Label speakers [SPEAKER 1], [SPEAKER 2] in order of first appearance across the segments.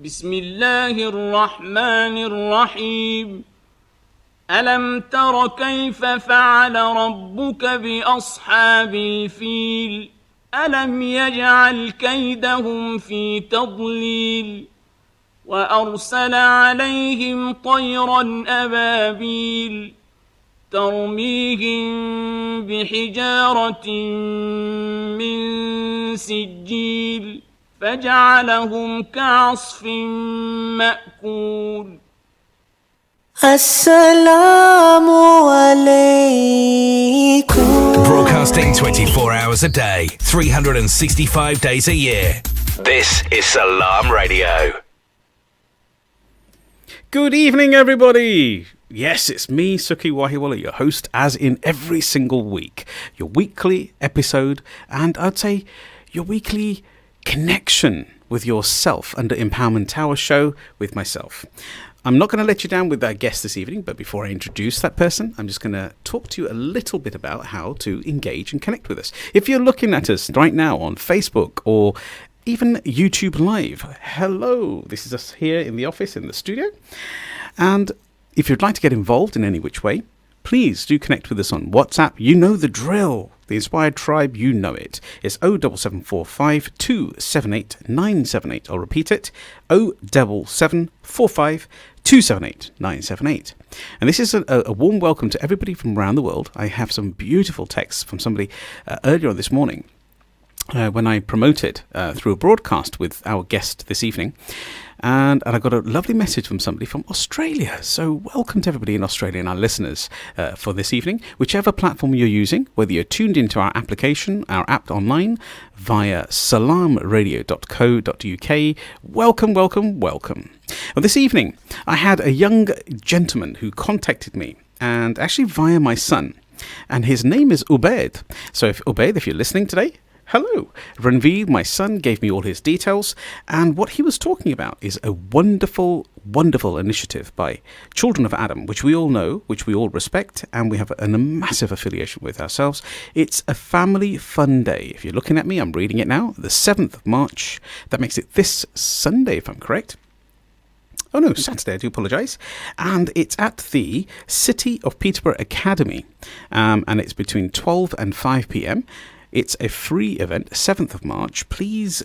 [SPEAKER 1] بسم الله الرحمن الرحيم ألم تر كيف فعل ربك بأصحاب الفيل ألم يجعل كيدهم في تضليل وأرسل عليهم طيرا أبابيل ترميهم بحجارة من سجيل فجعلهم كعصف مأكول
[SPEAKER 2] السلام عليكم.
[SPEAKER 3] Broadcasting 24 hours a day, 365 days a year. This is Salaam Radio.
[SPEAKER 4] Good evening, everybody. Yes, it's me, Sukhi, your host, as in every single week. Your weekly episode, and I'd say your weekly connection with yourself under Empowerment Tower show with myself. I'm not going to let you down with our guest this evening, but before I introduce that person, I'm just going to talk to you a little bit about how to engage and connect with us. If you're looking at us right now on Facebook or even YouTube Live, hello, this is us here in the office, in the studio. And if you'd like to get involved in any which way, please do connect with us on WhatsApp. You know the drill. The Inspired Tribe, you know it. It's 07745 278 978. I'll repeat it, 07745 278 978. And this is a warm welcome to everybody from around the world. I have some beautiful texts from somebody earlier on this morning when I promoted through a broadcast with our guest this evening. And I got a lovely message from somebody from Australia. So welcome to everybody in Australia and our listeners for this evening. Whichever platform you're using, whether you're tuned into our application, our app online, via salaamradio.co.uk, welcome, welcome, welcome. Well, this evening, I had a young gentleman who contacted me, and actually via my son. And his name is Ubaid. So Ubaid, if you're listening today, hello. Ranveer, my son, gave me all his details, and what he was talking about is a wonderful, wonderful initiative by Children of Adam, which we all know, which we all respect, and we have a massive affiliation with ourselves. It's a family fun day. If you're looking at me, I'm reading it now, the 7th of March. That makes it this Sunday, if I'm correct. Oh no, Saturday, I do apologise. And it's at the City of Peterborough Academy, and it's between 12 and 5 p.m. It's a free event, 7th of March. Please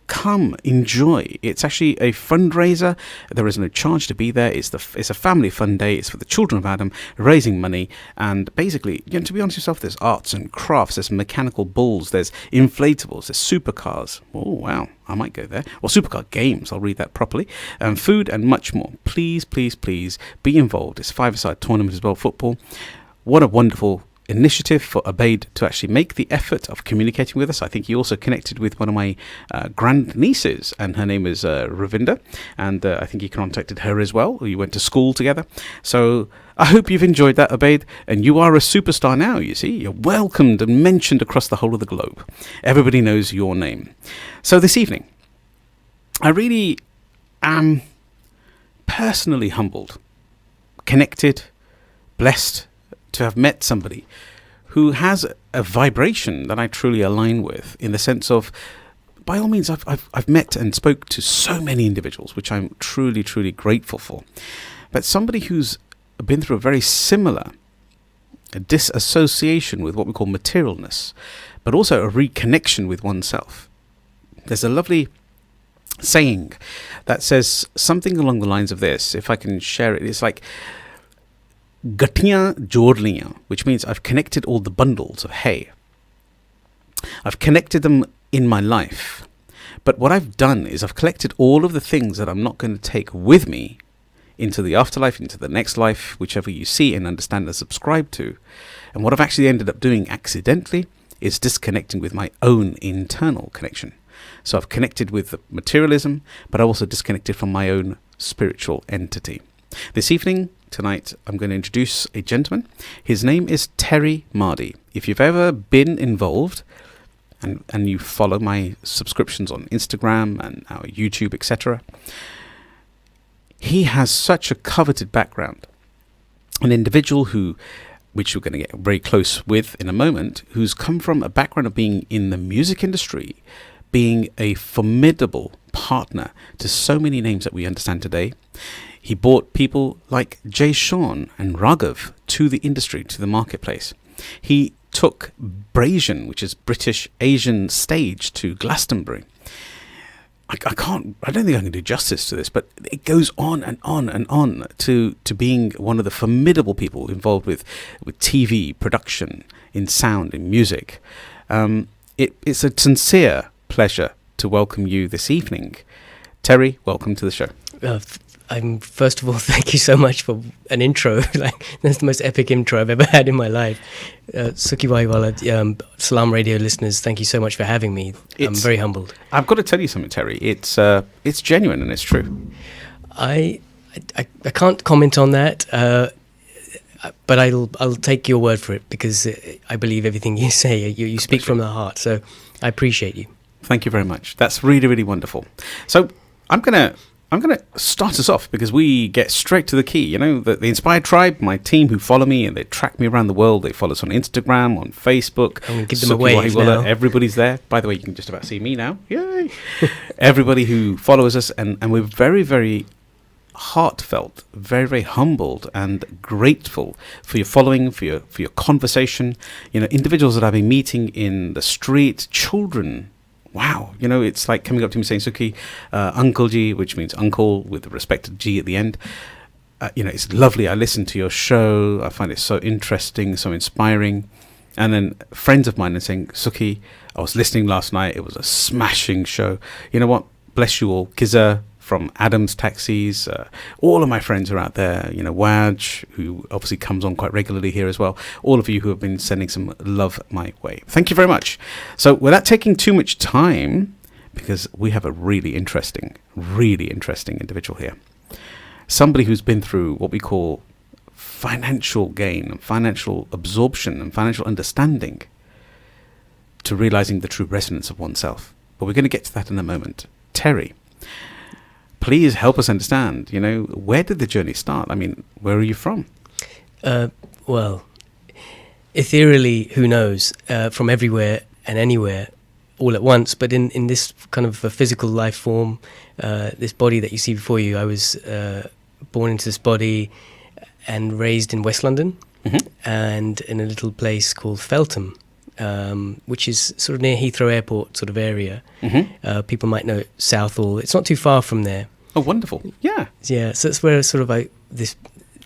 [SPEAKER 4] come, enjoy. It's actually a fundraiser. There is no charge to be there. It's a family fun day. It's for the Children of Adam, raising money. And basically, to be honest with yourself, there's arts and crafts, there's mechanical bulls, there's inflatables, there's supercars. Oh, wow, I might go there. Or supercar games, I'll read that properly. Food and much more. Please, please, please be involved. It's a five-a-side tournament as well, football. What a wonderful initiative for Ubaid to actually make the effort of communicating with us. I think he also connected with one of my grandnieces, and her name is Ravinda, and I think he contacted her as well. We went to school together. So I hope you've enjoyed that, Ubaid, and you are a superstar now, you see. You're welcomed and mentioned across the whole of the globe. Everybody knows your name. So this evening, I really am personally humbled, connected, blessed to have met somebody who has a vibration that I truly align with, in the sense of, by all means, I've met and spoke to so many individuals, which I'm truly, truly grateful for. But somebody who's been through a very similar disassociation with what we call materialness, but also a reconnection with oneself. There's a lovely saying that says something along the lines of this. If I can share it, it's like, Gattiyan jod liyan, which means I've connected all the bundles of hay. I've connected them in my life. But what I've done is I've collected all of the things that I'm not going to take with me into the afterlife, into the next life, whichever you see and understand and subscribe to. And what I've actually ended up doing accidentally is disconnecting with my own internal connection. So I've connected with the materialism, but I've also disconnected from my own spiritual entity. This evening, tonight, I'm going to introduce a gentleman. His name is Terry Mardi. If you've ever been involved and you follow my subscriptions on Instagram and our YouTube, etc., he has such a coveted background. An individual who, which we're going to get very close with in a moment, who's come from a background of being in the music industry, being a formidable partner to so many names that we understand today. He brought people like Jay Sean and Raghav to the industry, to the marketplace. He took Brazian, which is British Asian stage, to Glastonbury. I don't think I can do justice to this, but it goes on and on and on to being one of the formidable people involved with TV production, in sound, in music. It's a sincere pleasure to welcome you this evening. Terry, welcome to the show.
[SPEAKER 2] First of all, thank you so much for an intro. That's the most epic intro I've ever had in my life. Sukhi Wahiwala, Salaam Radio listeners, thank you so much for having me. I'm very humbled.
[SPEAKER 4] I've got to tell you something, Terry. It's genuine and it's true.
[SPEAKER 2] I can't comment on that, but I'll take your word for it, because I believe everything you say. You speak from the heart, so I appreciate you.
[SPEAKER 4] Thank you very much. That's really, really wonderful. So I'm gonna start us off, because we get straight to the key. You know, the Inspired Tribe, my team who follow me, and they track me around the world. They follow us on Instagram, on Facebook.
[SPEAKER 2] I'm going to give them away now.
[SPEAKER 4] Everybody's there. By the way, you can just about see me now. Yay! Everybody who follows us, and we're very, very heartfelt, very, very humbled and grateful for your following, for your conversation. You know, individuals that I've been meeting in the street, children. Wow, you know, it's like coming up to me saying, Sukhi, Uncle G, which means uncle with the respected G at the end. You know, it's lovely. I listen to your show. I find it so interesting, so inspiring. And then friends of mine are saying, Sukhi, I was listening last night. It was a smashing show. You know what? Bless you all. Kiza from Adam's Taxis. All of my friends are out there. You know, Waj, who obviously comes on quite regularly here as well. All of you who have been sending some love my way. Thank you very much. So without taking too much time, because we have a really interesting individual here. Somebody who's been through what we call financial gain and financial absorption and financial understanding to realizing the true resonance of oneself. But we're going to get to that in a moment. Terry, please help us understand, you know, where did the journey start? I mean, where are you from?
[SPEAKER 2] Well, ethereally, who knows, from everywhere and anywhere all at once. But in this kind of a physical life form, this body that you see before you, I was born into this body and raised in West London, and in a little place called Feltham, which is sort of near Heathrow Airport sort of area. People might know Southall. It's not too far from there.
[SPEAKER 4] Oh, wonderful. Yeah.
[SPEAKER 2] Yeah, so it's where sort of this,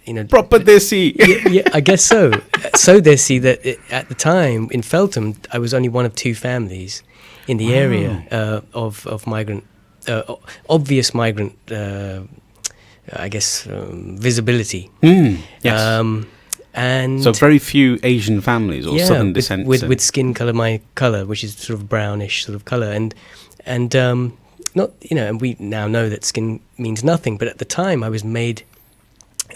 [SPEAKER 2] you know...
[SPEAKER 4] Proper Desi.
[SPEAKER 2] yeah, I guess so. So Desi that at the time in Feltham, I was only one of two families in the area of migrant, obvious migrant, I guess, visibility.
[SPEAKER 4] Yes.
[SPEAKER 2] And
[SPEAKER 4] so very few Asian families or southern descent.
[SPEAKER 2] With skin colour, my colour, which is sort of brownish sort of colour. And not, you know, and we now know that skin means nothing, but at the time I was made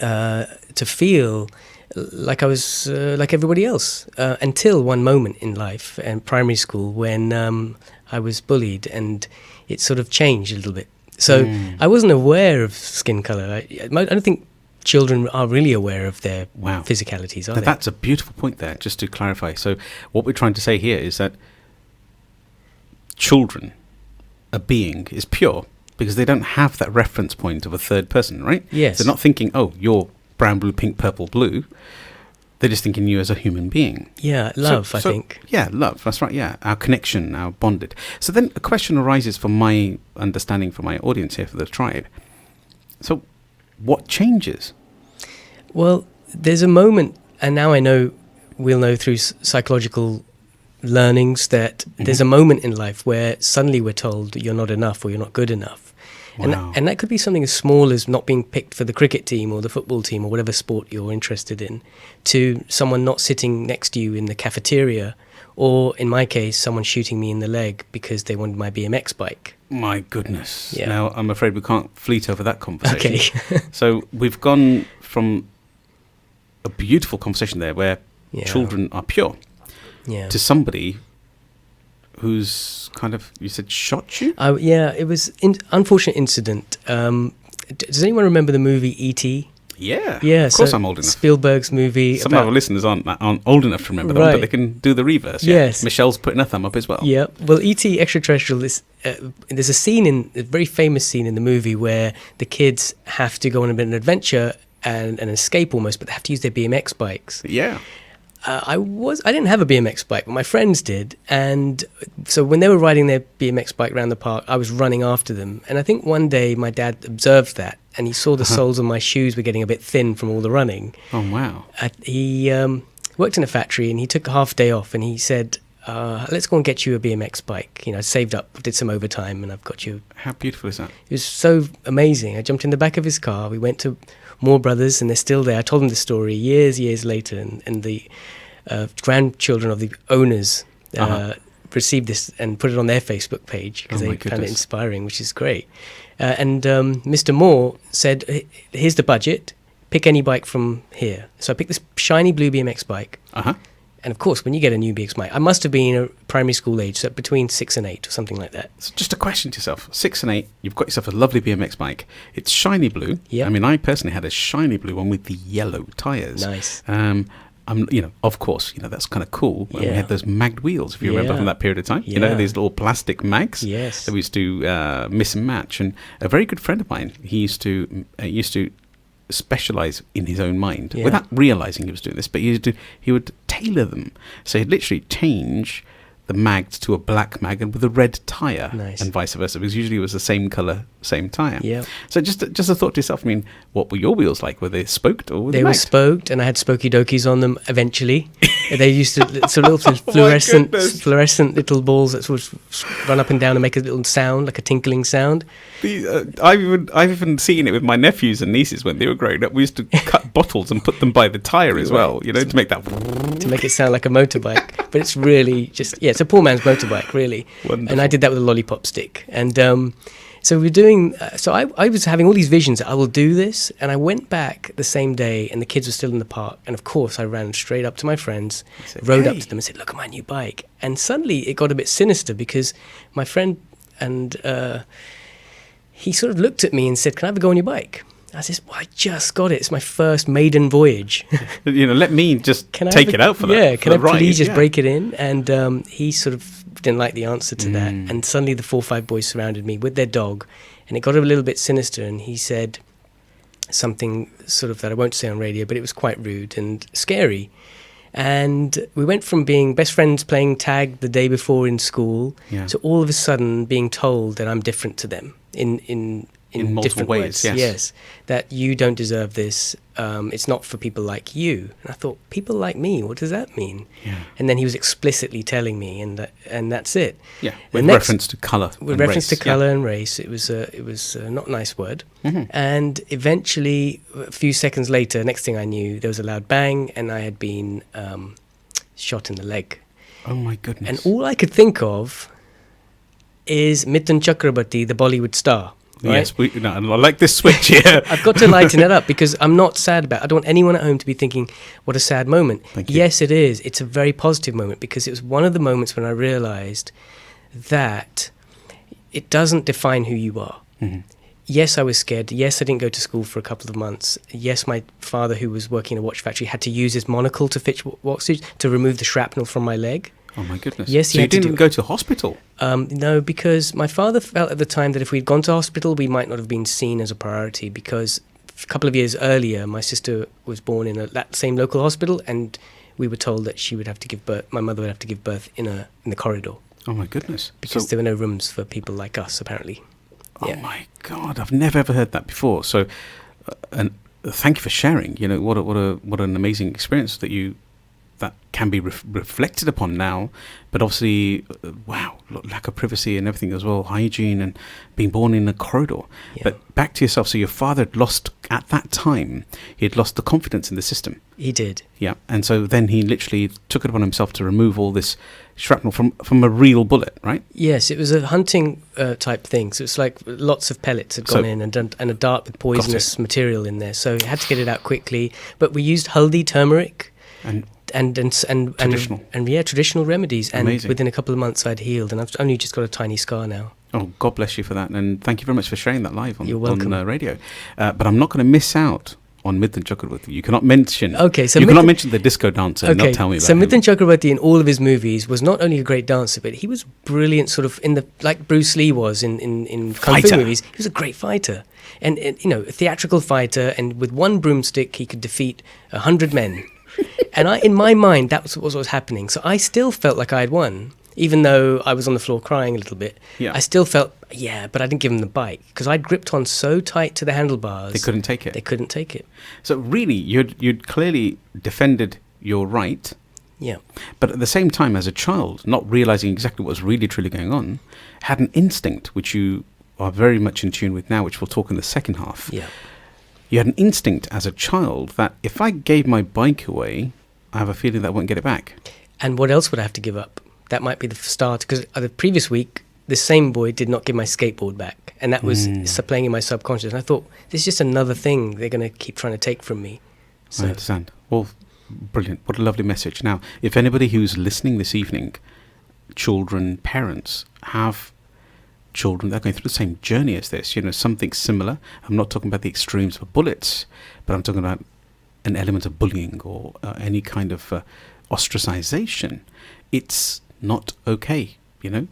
[SPEAKER 2] to feel like I was like everybody else, until one moment in life, and primary school, when I was bullied, and it sort of changed a little bit. So I wasn't aware of skin colour. I don't think children are really aware of their physicalities, are they?
[SPEAKER 4] That's a beautiful point there, just to clarify. So what we're trying to say here is that children, a being, is pure because they don't have that reference point of a third person, right?
[SPEAKER 2] Yes.
[SPEAKER 4] They're not thinking, oh, you're brown, blue, pink, purple, blue. They're just thinking you as a human being.
[SPEAKER 2] Yeah, love, I think.
[SPEAKER 4] Yeah, love, that's right, yeah. Our connection, our bonded. So then a question arises from my understanding, for my audience here, for the tribe. So what changes?
[SPEAKER 2] Well, there's a moment, and now we'll know through psychological learnings that there's a moment in life where suddenly we're told you're not enough or you're not good enough.
[SPEAKER 4] Wow.
[SPEAKER 2] And that could be something as small as not being picked for the cricket team or the football team or whatever sport you're interested in, to someone not sitting next to you in the cafeteria, or in my case, someone shooting me in the leg because they wanted my BMX bike.
[SPEAKER 4] My goodness.
[SPEAKER 2] Yeah.
[SPEAKER 4] Now, I'm afraid we can't fleet over that conversation.
[SPEAKER 2] Okay.
[SPEAKER 4] So we've gone from a beautiful conversation there where children are pure to somebody who's kind of, you said, shot you?
[SPEAKER 2] Yeah, it was an unfortunate incident. Does anyone remember the movie E.T.?
[SPEAKER 4] Yeah.
[SPEAKER 2] Yeah,
[SPEAKER 4] Of course,
[SPEAKER 2] so
[SPEAKER 4] I'm old enough.
[SPEAKER 2] Spielberg's movie.
[SPEAKER 4] Some of our listeners aren't old enough to remember them, but they can do the reverse. Yeah.
[SPEAKER 2] Yes.
[SPEAKER 4] Michelle's putting her thumb up as well.
[SPEAKER 2] Yeah. Well, E.T. Extraterrestrial is. There's a very famous scene in the movie where the kids have to go on a bit of an adventure and an escape almost, but they have to use their BMX bikes.
[SPEAKER 4] Yeah.
[SPEAKER 2] I didn't have a BMX bike, but my friends did, and so when they were riding their BMX bike around the park, I was running after them. And I think one day my dad observed that, and he saw the soles of my shoes were getting a bit thin from all the running.
[SPEAKER 4] Oh wow!
[SPEAKER 2] He worked in a factory, and he took a half day off, and he said, "Let's go and get you a BMX bike." I saved up, did some overtime, and I've got you.
[SPEAKER 4] How beautiful is that?
[SPEAKER 2] It was so amazing. I jumped in the back of his car. We went to Moore Brothers, and they're still there. I told them the story years later, and the grandchildren of the owners received this and put it on their Facebook page because they found it inspiring, which is great. And Mr. Moore said, "Here's the budget. Pick any bike from here." So I picked this shiny blue BMX bike. And of course, when you get a new BMX bike, I must have been a primary school age, so between 6 and 8 or something like that.
[SPEAKER 4] So just a question to yourself: 6 and 8, you've got yourself a lovely BMX bike. It's shiny blue.
[SPEAKER 2] Yeah.
[SPEAKER 4] I mean, I personally had a shiny blue one with the yellow tires.
[SPEAKER 2] Nice.
[SPEAKER 4] Of course, that's kind of cool. When we had those magged wheels, if you remember from that period of time.
[SPEAKER 2] Yeah.
[SPEAKER 4] These little plastic mags.
[SPEAKER 2] Yes.
[SPEAKER 4] That we used to mix and match. And a very good friend of mine, he used to specialize in his own mind without realizing he was doing this, but he would tailor them. So he'd literally change the mags to a black mag and with a red tire, and vice versa, because usually it was the same color, same tire.
[SPEAKER 2] Yeah.
[SPEAKER 4] So just a thought to yourself. I mean, what were your wheels like? Were they spoked or were they
[SPEAKER 2] were
[SPEAKER 4] magged?
[SPEAKER 2] spoked, and I had spokey dokies on them eventually. They used to sort of little fluorescent little balls that sort of run up and down and make a little sound, like a tinkling sound.
[SPEAKER 4] I've even seen it with my nephews and nieces when they were growing up. We used to cut bottles and put them by the tire as well, to make that...
[SPEAKER 2] To make it sound like a motorbike. But it's really just, it's a poor man's motorbike, really.
[SPEAKER 4] Wonderful.
[SPEAKER 2] And I did that with a lollipop stick. And so we were doing, I was having all these visions that I will do this. And I went back the same day and the kids were still in the park. And of course, I ran straight up to my friends, rode up to them and said, "Look at my new bike." And suddenly it got a bit sinister because my friend and... he sort of looked at me and said, "Can I have a go on your bike?" I said, "Well, I just got it. It's my first maiden voyage."
[SPEAKER 4] Let me just take it out for that.
[SPEAKER 2] Yeah, can I please just break it in? And he sort of didn't like the answer to that. And suddenly the 4 or 5 boys surrounded me with their dog. And it got a little bit sinister. And he said something sort of that I won't say on radio, but it was quite rude and scary. And we went from being best friends playing tag the day before in school to all of a sudden being told that I'm different to them in different ways. Yes, that you don't deserve this. It's not for people like you. And I thought, people like me, what does that mean? Yeah. And then he was explicitly telling me, and that's it.
[SPEAKER 4] Yeah, with reference to colour.
[SPEAKER 2] With reference to colour and race, it was not a nice word. Mm-hmm. And eventually, a few seconds later, next thing I knew, there was a loud bang, and I had been shot in the leg.
[SPEAKER 4] Oh my goodness!
[SPEAKER 2] And all I could think of is Mithun Chakrabarti, the Bollywood star. Right?
[SPEAKER 4] Yes, I like this switch here.
[SPEAKER 2] I've got to lighten it up because I'm not sad about it. I don't want anyone at home to be thinking, what a sad moment. Yes, it is. It's a very positive moment because it was one of the moments when I realised that it doesn't define who you are. Mm-hmm. Yes, I was scared. Yes, I didn't go to school for a couple of months. Yes, my father, who was working in a watch factory, had to use his monocle to fix watches to remove the shrapnel from my leg.
[SPEAKER 4] Oh my goodness.
[SPEAKER 2] Yes,
[SPEAKER 4] so you didn't go to hospital?
[SPEAKER 2] No, because my father felt at the time that if we'd gone to hospital, we might not have been seen as a priority because a couple of years earlier, my sister was born in that same local hospital and we were told that she would have to give birth, my mother would have to give birth in the corridor.
[SPEAKER 4] Oh my goodness.
[SPEAKER 2] Because there were no rooms for people like us, apparently.
[SPEAKER 4] Oh my God, I've never ever heard that before. So, and thank you for sharing. What an amazing experience that can be reflected upon now, but obviously, lack of privacy and everything as well, hygiene and being born in a corridor. Yeah. But back to yourself, so your father had lost, at that time, he had lost the confidence in the system.
[SPEAKER 2] He did.
[SPEAKER 4] Yeah, and so then he literally took it upon himself to remove all this shrapnel from a real bullet, right?
[SPEAKER 2] Yes, it was a hunting type thing, so it's like lots of pellets had gone in and a dart with poisonous material in there, so he had to get it out quickly, but we used haldi, turmeric, and
[SPEAKER 4] traditional.
[SPEAKER 2] Traditional remedies. And
[SPEAKER 4] amazing.
[SPEAKER 2] Within a couple of months I'd healed, and I've only just got a tiny scar now.
[SPEAKER 4] Oh, God bless you for that, and thank you very much for sharing that live on
[SPEAKER 2] You're welcome.
[SPEAKER 4] On radio. But I'm not going to miss out on Mithun Chakraborty. You cannot mention.
[SPEAKER 2] Okay, so
[SPEAKER 4] you cannot mention the disco dancer and not tell me about
[SPEAKER 2] so
[SPEAKER 4] him.
[SPEAKER 2] Mithun Chakraborty in all of his movies was not only a great dancer, but he was brilliant, sort of like Bruce Lee was in kung fu movies. He was a great fighter, and you know, a theatrical fighter, and with one broomstick he could defeat 100 men. And in my mind, that was what was happening. So I still felt like I had won. Even though I was on the floor crying a little bit, I still felt, but I didn't give them the bike because I'd gripped on so tight to the handlebars.
[SPEAKER 4] They couldn't take it.
[SPEAKER 2] They couldn't take it.
[SPEAKER 4] So really, you'd clearly defended your right.
[SPEAKER 2] Yeah.
[SPEAKER 4] But at the same time, as a child, not realizing exactly what was really truly going on, had an instinct which you are very much in tune with now, which we'll talk in the second half.
[SPEAKER 2] Yeah.
[SPEAKER 4] You had an instinct as a child that if I gave my bike away, I have a feeling that I won't get it back. And
[SPEAKER 2] what else would I have to give up? That might be the start, because the previous week, the same boy did not give my skateboard back, and that was playing in my subconscious. And I thought, this is just another thing they're going to keep trying to take from me. So.
[SPEAKER 4] I understand. Well, brilliant. What a lovely message. Now, if anybody who's listening this evening, children, parents, have children that are going through the same journey as this, something similar. I'm not talking about the extremes of bullets, but I'm talking about an element of bullying or any kind of ostracization. It's not okay.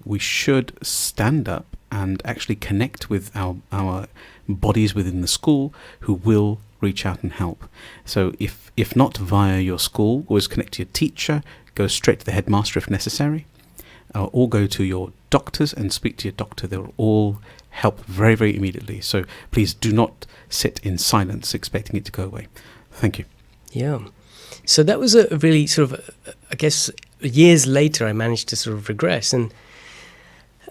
[SPEAKER 4] We should stand up and actually connect with our bodies within the school who will reach out and help. So if not via your school, always connect to your teacher, go straight to the headmaster if necessary, or go to your doctors and speak to your doctor. They'll all help very, very immediately. So please do not sit in silence expecting it to go away. Thank you.
[SPEAKER 2] Yeah. So that was a really sort of, I guess, years later I managed to sort of regress. And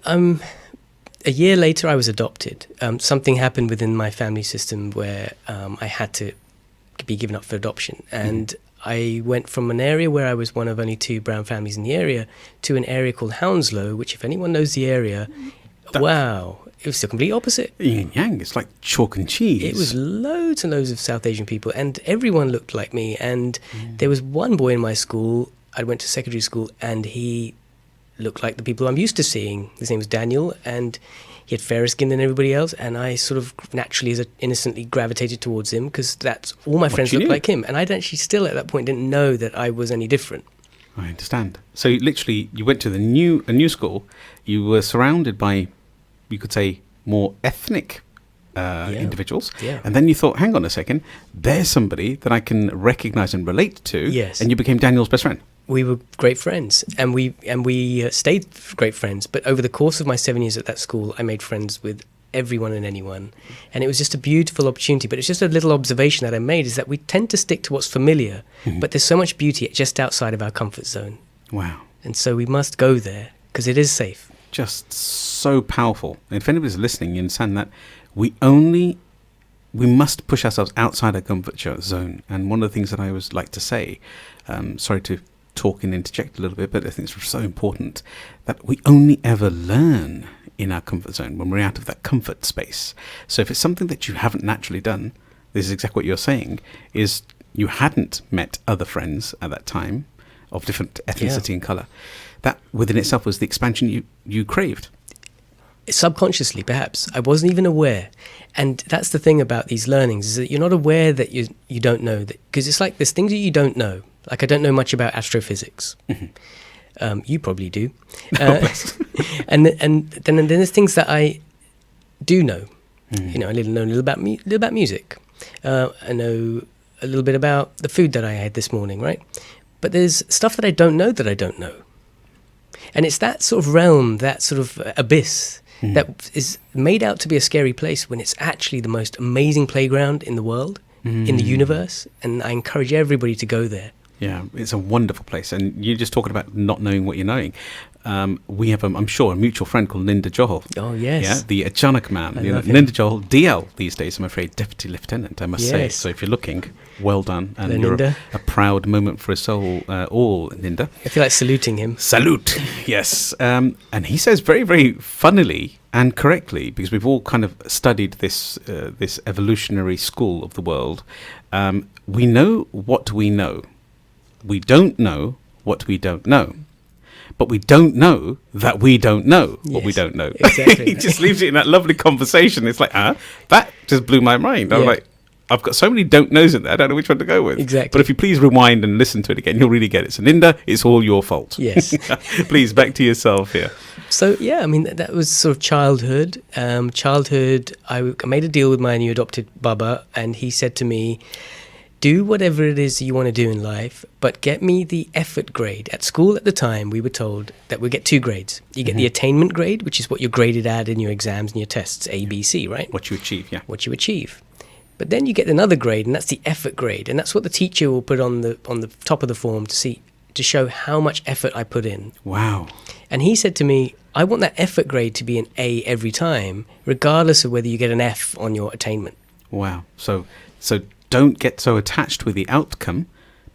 [SPEAKER 2] a year later I was adopted. Something happened within my family system where I had to be given up for adoption. And I went from an area where I was one of only 2 brown families in the area to an area called Hounslow, which if anyone knows the area, wow, it was the complete opposite.
[SPEAKER 4] Yin yang, it's like chalk and cheese.
[SPEAKER 2] It was loads and loads of South Asian people, and everyone looked like me. And there was one boy in my school, I went to secondary school, and he looked like the people I'm used to seeing. His name was Daniel, and he had fairer skin than everybody else, and I sort of naturally, innocently gravitated towards him because that's all my friends looked like him. And I'd actually still at that point didn't know that I was any different.
[SPEAKER 4] I understand. So literally, you went to a new school. You were surrounded by, you could say, more ethnic individuals.
[SPEAKER 2] Yeah.
[SPEAKER 4] And then you thought, hang on a second, there's somebody that I can recognize and relate to.
[SPEAKER 2] Yes.
[SPEAKER 4] And you became Daniel's best friend.
[SPEAKER 2] We were great friends, and we stayed great friends. But over the course of my 7 years at that school, I made friends with everyone and anyone. And it was just a beautiful opportunity. But it's just a little observation that I made, is that we tend to stick to what's familiar, but there's so much beauty just outside of our comfort zone.
[SPEAKER 4] Wow.
[SPEAKER 2] And so we must go there, because it is safe.
[SPEAKER 4] Just so powerful. And if anybody's listening, you understand that we must push ourselves outside our comfort zone. And one of the things that I always like to say, sorry to talk and interject a little bit, but I think it's so important that we only ever learn in our comfort zone when we're out of that comfort space. So if it's something that you haven't naturally done, this is exactly what you're saying, is you hadn't met other friends at that time of different ethnicity and colour. That within itself was the expansion you craved.
[SPEAKER 2] Subconsciously, perhaps. I wasn't even aware. And that's the thing about these learnings, is that you're not aware that you don't know. Because it's like there's things that you don't know. Like I don't know much about astrophysics. You probably do. And then there's things that I do know. I know a little about music. I know a little bit about the food that I had this morning, right? But there's stuff that I don't know. And it's that sort of realm, that sort of abyss that is made out to be a scary place when it's actually the most amazing playground in the world, in the universe. And I encourage everybody to go there.
[SPEAKER 4] Yeah, it's a wonderful place. And you're just talking about not knowing what you're knowing. We have, I'm sure, a mutual friend called Linda Johal.
[SPEAKER 2] Oh, yes.
[SPEAKER 4] Yeah, the Achanak man.
[SPEAKER 2] I love him.
[SPEAKER 4] Linda Johal, DL these days, I'm afraid, Deputy Lieutenant, I must say. So if you're looking, well done. And
[SPEAKER 2] Hello,
[SPEAKER 4] you're
[SPEAKER 2] Linda.
[SPEAKER 4] a proud moment for us all, Linda.
[SPEAKER 2] I feel like saluting him.
[SPEAKER 4] Salute, yes. And he says very, very funnily and correctly, because we've all kind of studied this evolutionary school of the world, we know what we know. We don't know what we don't know. But we don't know that we don't know what we don't know.
[SPEAKER 2] Exactly.
[SPEAKER 4] He just leaves it in that lovely conversation. It's like, that just blew my mind. I'm like, I've got so many don't knows in there. I don't know which one to go with.
[SPEAKER 2] Exactly.
[SPEAKER 4] But if you please rewind and listen to it again, you'll really get it. So, Linda, it's all your fault.
[SPEAKER 2] Yes.
[SPEAKER 4] Please, back to yourself here.
[SPEAKER 2] So, yeah, I mean, that was sort of childhood. I made a deal with my new adopted Baba, and he said to me, do whatever it is you want to do in life, but get me the effort grade. At school at the time, we were told that we get 2 grades. You get the attainment grade, which is what you're graded at in your exams and your tests, A, B, C, right?
[SPEAKER 4] What you achieve, yeah.
[SPEAKER 2] What you achieve. But then you get another grade, and that's the effort grade. And that's what the teacher will put on the top of the form to show how much effort I put in.
[SPEAKER 4] Wow.
[SPEAKER 2] And he said to me, I want that effort grade to be an A every time, regardless of whether you get an F on your attainment.
[SPEAKER 4] Wow. So don't get so attached with the outcome,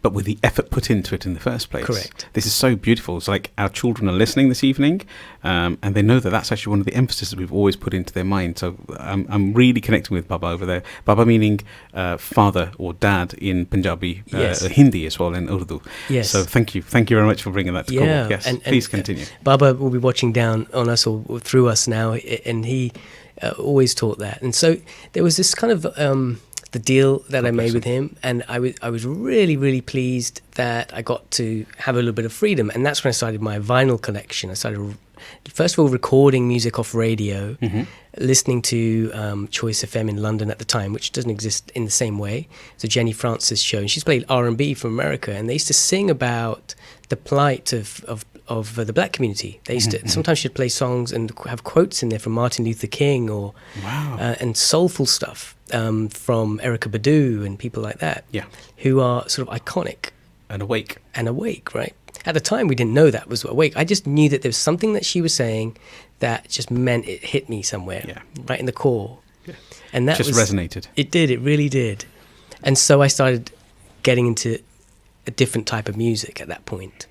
[SPEAKER 4] but with the effort put into it in the first place.
[SPEAKER 2] Correct.
[SPEAKER 4] This is so beautiful. It's like our children are listening this evening, and they know that that's actually one of the emphases we've always put into their mind. So I'm really connecting with Baba over there. Baba meaning father or dad in Punjabi,
[SPEAKER 2] Yes.
[SPEAKER 4] Hindi as well, in Urdu.
[SPEAKER 2] Yes.
[SPEAKER 4] So thank you very much for bringing that to call. Yes,
[SPEAKER 2] and
[SPEAKER 4] please continue.
[SPEAKER 2] Baba will be watching down on us or through us now, and he always taught that. And so there was this kind of the deal that I made with him, and I was really, really pleased that I got to have a little bit of freedom. And that's when I started my vinyl collection. I started, first of all, recording music off radio, listening to Choice FM in London at the time, which doesn't exist in the same way. It's a Jenny Francis show, and she's played R&B from America, and they used to sing about the plight of the black community. They used to sometimes she'd play songs and have quotes in there from Martin Luther King or and soulful stuff from Erykah Badu and people like that, who are sort of iconic
[SPEAKER 4] and awake,
[SPEAKER 2] right? At the time, we didn't know that was awake. I just knew that there was something that she was saying that just meant it hit me somewhere, right in the core, and that
[SPEAKER 4] just resonated.
[SPEAKER 2] It did. It really did. And so I started getting into a different type of music at that point.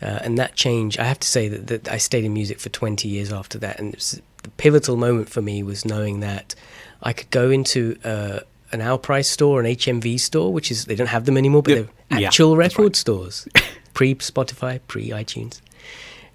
[SPEAKER 2] And that change, I have to say that I stayed in music for 20 years after that. And it was, the pivotal moment for me was knowing that I could go into an Our Price store, an HMV store, which is, they don't have them anymore, but they're actual record stores. Pre-Spotify, pre-iTunes,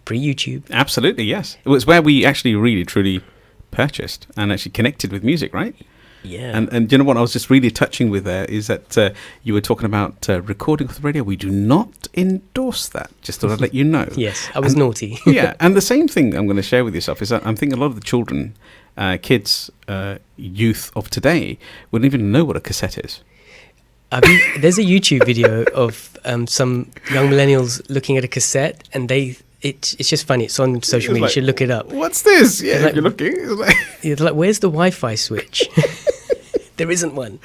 [SPEAKER 2] pre-YouTube.
[SPEAKER 4] Absolutely, yes. It was where we actually really, truly purchased and actually connected with music, right?
[SPEAKER 2] Yeah.
[SPEAKER 4] And you know what I was just really touching with there is that you were talking about recording off the radio. We do not endorse that, just thought I'd let you know.
[SPEAKER 2] Yes, I was naughty.
[SPEAKER 4] Yeah, and the same thing I'm going to share with yourself is that I'm thinking a lot of the children, kids, youth of today wouldn't even know what a cassette is.
[SPEAKER 2] There's a YouTube video of some young millennials looking at a cassette, and it's just funny. It's on social media. You should look it up.
[SPEAKER 4] What's this? Yeah, if you're looking.
[SPEAKER 2] It's like, where's the Wi-Fi switch? There isn't one.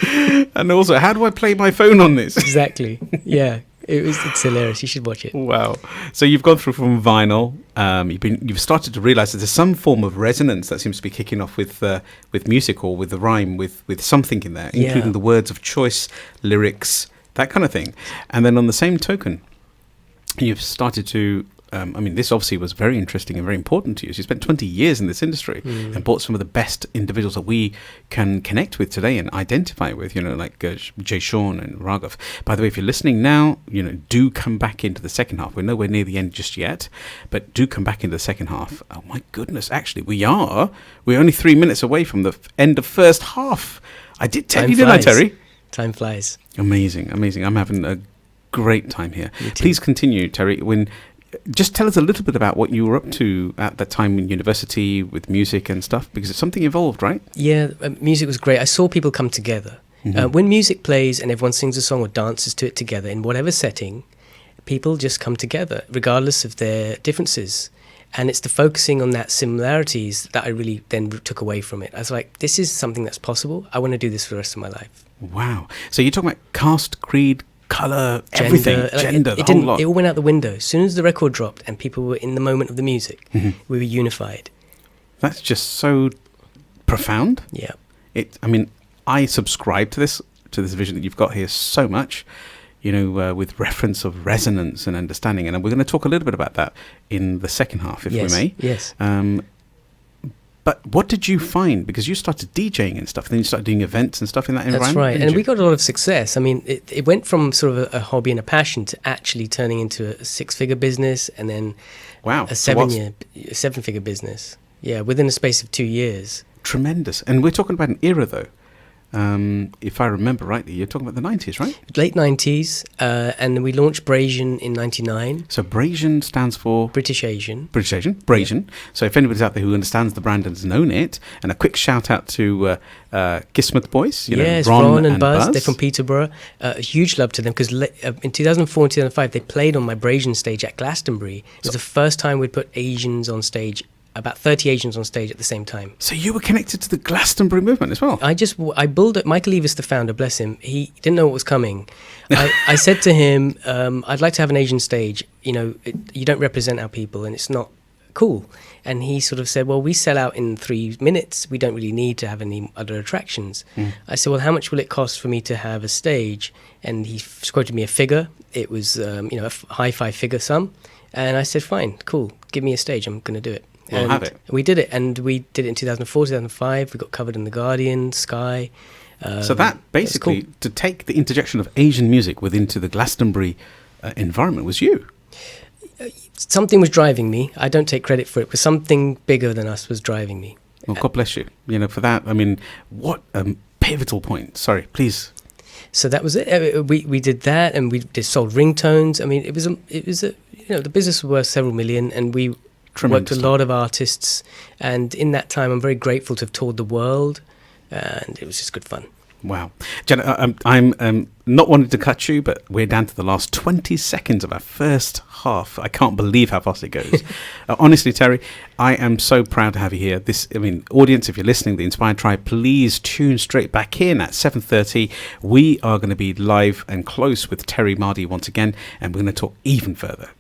[SPEAKER 4] And also, how do I play my phone on this?
[SPEAKER 2] Exactly. Yeah. It's hilarious. You should watch it.
[SPEAKER 4] Wow. So you've gone through from vinyl. You've started to realise that there's some form of resonance that seems to be kicking off with music or with the rhyme, with something in there, including the words of choice, lyrics, that kind of thing. And then on the same token, you've started to this obviously was very interesting and very important to you. So you spent 20 years in this industry and brought some of the best individuals that we can connect with today and identify with, like Jay Sean and Raghav. By the way, if you're listening now, do come back into the second half. We're nowhere near the end just yet, but do come back into the second half. Oh my goodness, actually, we're only 3 minutes away from the end of first half. I did tell you, didn't I, Terry?
[SPEAKER 2] Time flies.
[SPEAKER 4] Amazing. I'm having a great time here. Please continue, Terry. Just tell us a little bit about what you were up to at that time in university with music and stuff, because it's something evolved, right?
[SPEAKER 2] Yeah, music was great. I saw people come together. When music plays and everyone sings a song or dances to it together in whatever setting, people just come together regardless of their differences. And it's the focusing on that similarities that I really then took away from it. I was like, this is something that's possible. I want to do this for the rest of my life. Wow.
[SPEAKER 4] So you're talking about caste, creed, colour, everything, gender, the whole lot.
[SPEAKER 2] It all went out the window. As soon as the record dropped and people were in the moment of the music, we were unified.
[SPEAKER 4] That's just so profound.
[SPEAKER 2] Yeah.
[SPEAKER 4] I subscribe to this vision that you've got here so much, with reference of resonance and understanding. And we're going to talk a little bit about that in the second half, if we may.
[SPEAKER 2] Yes.
[SPEAKER 4] But what did you find? Because you started DJing and stuff, and then you started doing events and stuff in that environment.
[SPEAKER 2] That's right, and we got a lot of success. I mean, it went from sort of a hobby and a passion to actually turning into a 6-figure business, and then a 7-figure business. Yeah, within a space of 2 years.
[SPEAKER 4] Tremendous. And we're talking about an era, though. if I remember rightly, you're talking about the 90s, right?
[SPEAKER 2] Late 90s, and we launched Brasian in 99.
[SPEAKER 4] So Brasian stands for?
[SPEAKER 2] British Asian.
[SPEAKER 4] British Asian, Brasian. Yeah. So if anybody's out there who understands the brand and has known it, and a quick shout out to Kismet Boys,
[SPEAKER 2] yes, Ron and Buzz. They're from Peterborough. Huge love to them, because in 2004 and 2005 they played on my Brasian stage at Glastonbury. It was the first time we'd put Asians on stage, about 30 Asians on stage at the same time.
[SPEAKER 4] So you were connected to the Glastonbury movement as well?
[SPEAKER 2] I bulled it. Michael Eavis, the founder, bless him, he didn't know what was coming. I said to him, I'd like to have an Asian stage. You know, you don't represent our people and it's not cool. And he sort of said, well, we sell out in 3 minutes. We don't really need to have any other attractions. I said, well, how much will it cost for me to have a stage? And he quoted me a figure. It was, a high five-figure sum. And I said, fine, cool, give me a stage. I'm going to do it.
[SPEAKER 4] We'll have it.
[SPEAKER 2] We did it, and we did it in 2004, 2005. We got covered in The Guardian, Sky.
[SPEAKER 4] So that basically, cool. To take the interjection of Asian music within the Glastonbury environment was you.
[SPEAKER 2] Something was driving me. I don't take credit for it, but something bigger than us was driving me.
[SPEAKER 4] Well, God bless you. You know, for that, I mean, what a pivotal point. Sorry, please.
[SPEAKER 2] So that was it. We did that, and we sold ringtones. I mean, it was the business was worth several million, and we worked with a lot of artists, and in that time I'm very grateful to have toured the world, and it was just good fun.
[SPEAKER 4] Wow. Jenna, I'm not wanting to cut you, but we're down to the last 20 seconds of our first half. I can't believe how fast it goes. Honestly, Terry, I am so proud to have you here. Audience, if you're listening, the Inspired Tribe, please tune straight back in at 7:30. We are going to be live and close with Terry Mardi once again, and we're going to talk even further.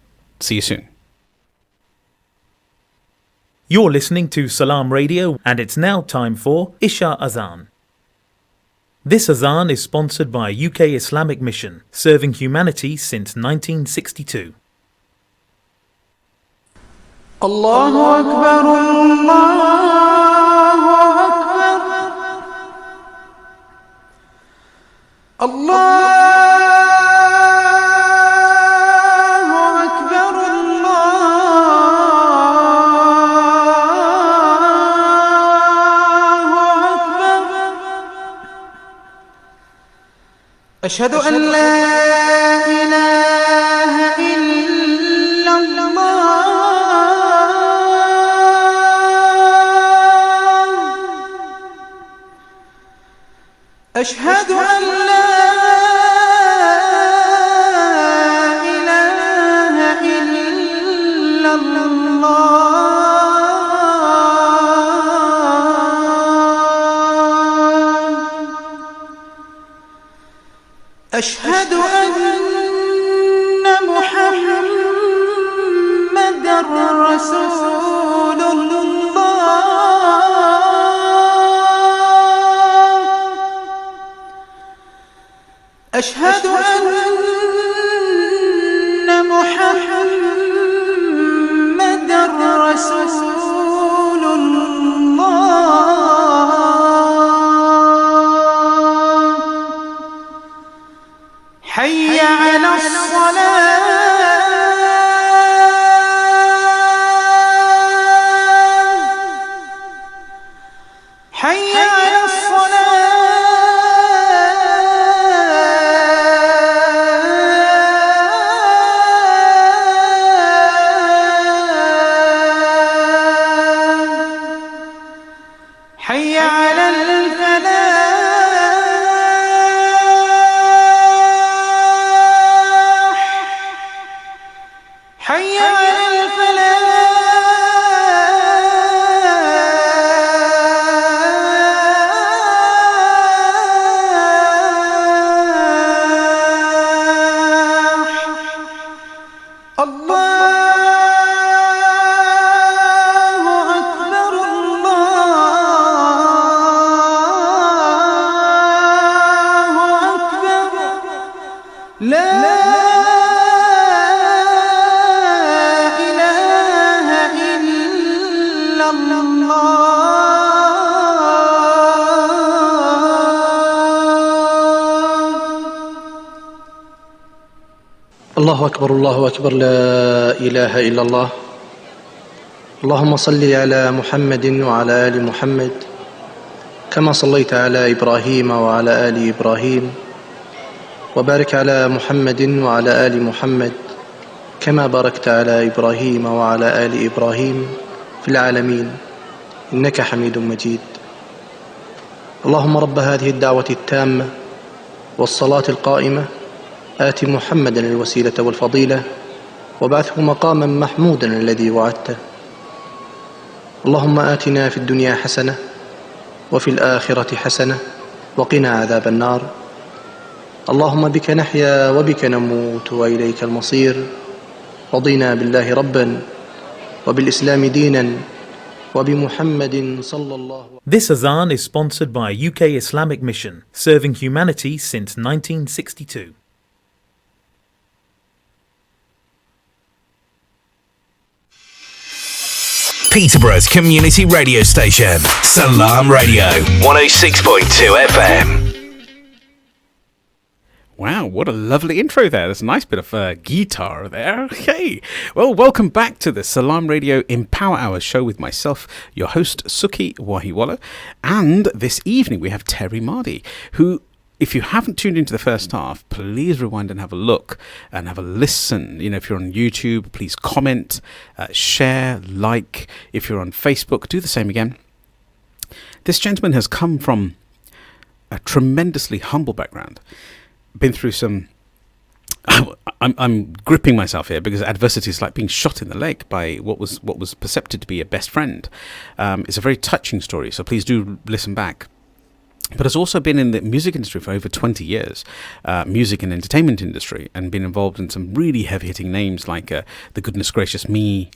[SPEAKER 4] See you soon.
[SPEAKER 5] You're listening to Salaam Radio, and it's now time for Isha Azan. This Azan is sponsored by UK Islamic Mission, serving humanity since 1962.
[SPEAKER 6] Allahu Akbar, Allahu Akbar, Allah. أشهد أن لا إله إلا الله أشهد أن لا إله إلا الله أشهد أن محمدًا رسول الله أشهد أن محمدًا رسول الله حي على الصلاة حي على الصلاة حي على الفلاح حي على الفلاح الله أكبر الله أكبر لا
[SPEAKER 7] الله أكبر الله أكبر لا إله إلا الله اللهم صل على محمد وعلى آل محمد كما صليت على إبراهيم وعلى آل إبراهيم وبارك على محمد وعلى آل محمد كما باركت على إبراهيم وعلى آل إبراهيم في العالمين إنك حميد مجيد. اللهم رب هذه الدعوة التامة والصلاة القائمة آت محمدا الوسيلة والفضيلة وابعثه مقاما محمودا الذي وعدته. اللهم آتنا في الدنيا حسنة وفي الآخرة حسنة وقنا عذاب النار. اللهم بك نحيا وبك نموت وإليك المصير. رضينا بالله ربا وبالإسلام دينا وبمحمد صلى الله عليه وسلم.
[SPEAKER 5] This Azan is sponsored by UK Islamic Mission, serving humanity since 1962.
[SPEAKER 3] Peterborough's community radio station, Salaam Radio, 106.2 FM.
[SPEAKER 4] Wow, what a lovely intro there. There's a nice bit of guitar there. Okay. Well, welcome back to the Salaam Radio Empower Hour show with myself, your host, Sukhi Wahiwala. And this evening we have Terry Mardi, who, if you haven't tuned into the first half, please rewind and have a look and have a listen. You know, if you're on YouTube, please comment, share, like. If you're on Facebook, do the same again. This gentleman has come from a tremendously humble background. Been through some... I'm gripping myself here because adversity is like being shot in the leg by what was perceived to be a best friend. It's a very touching story, so please do listen back. But has also been in the music industry for over 20 years, music and entertainment industry, and been involved in some really heavy-hitting names like the Goodness Gracious Me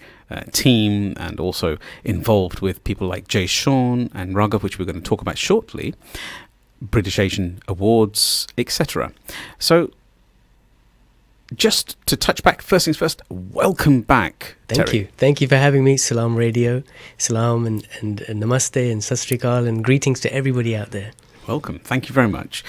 [SPEAKER 4] team, and also involved with people like Jay Sean and Raghav, which we're going to talk about shortly, British Asian Awards, etc. So, just to touch back, first things first, welcome back,
[SPEAKER 2] Thank
[SPEAKER 4] Terry.
[SPEAKER 2] you. Thank you for having me, Salaam Radio. Salam and namaste and sat sri akal and greetings to everybody out there.
[SPEAKER 4] Welcome. Thank you very much.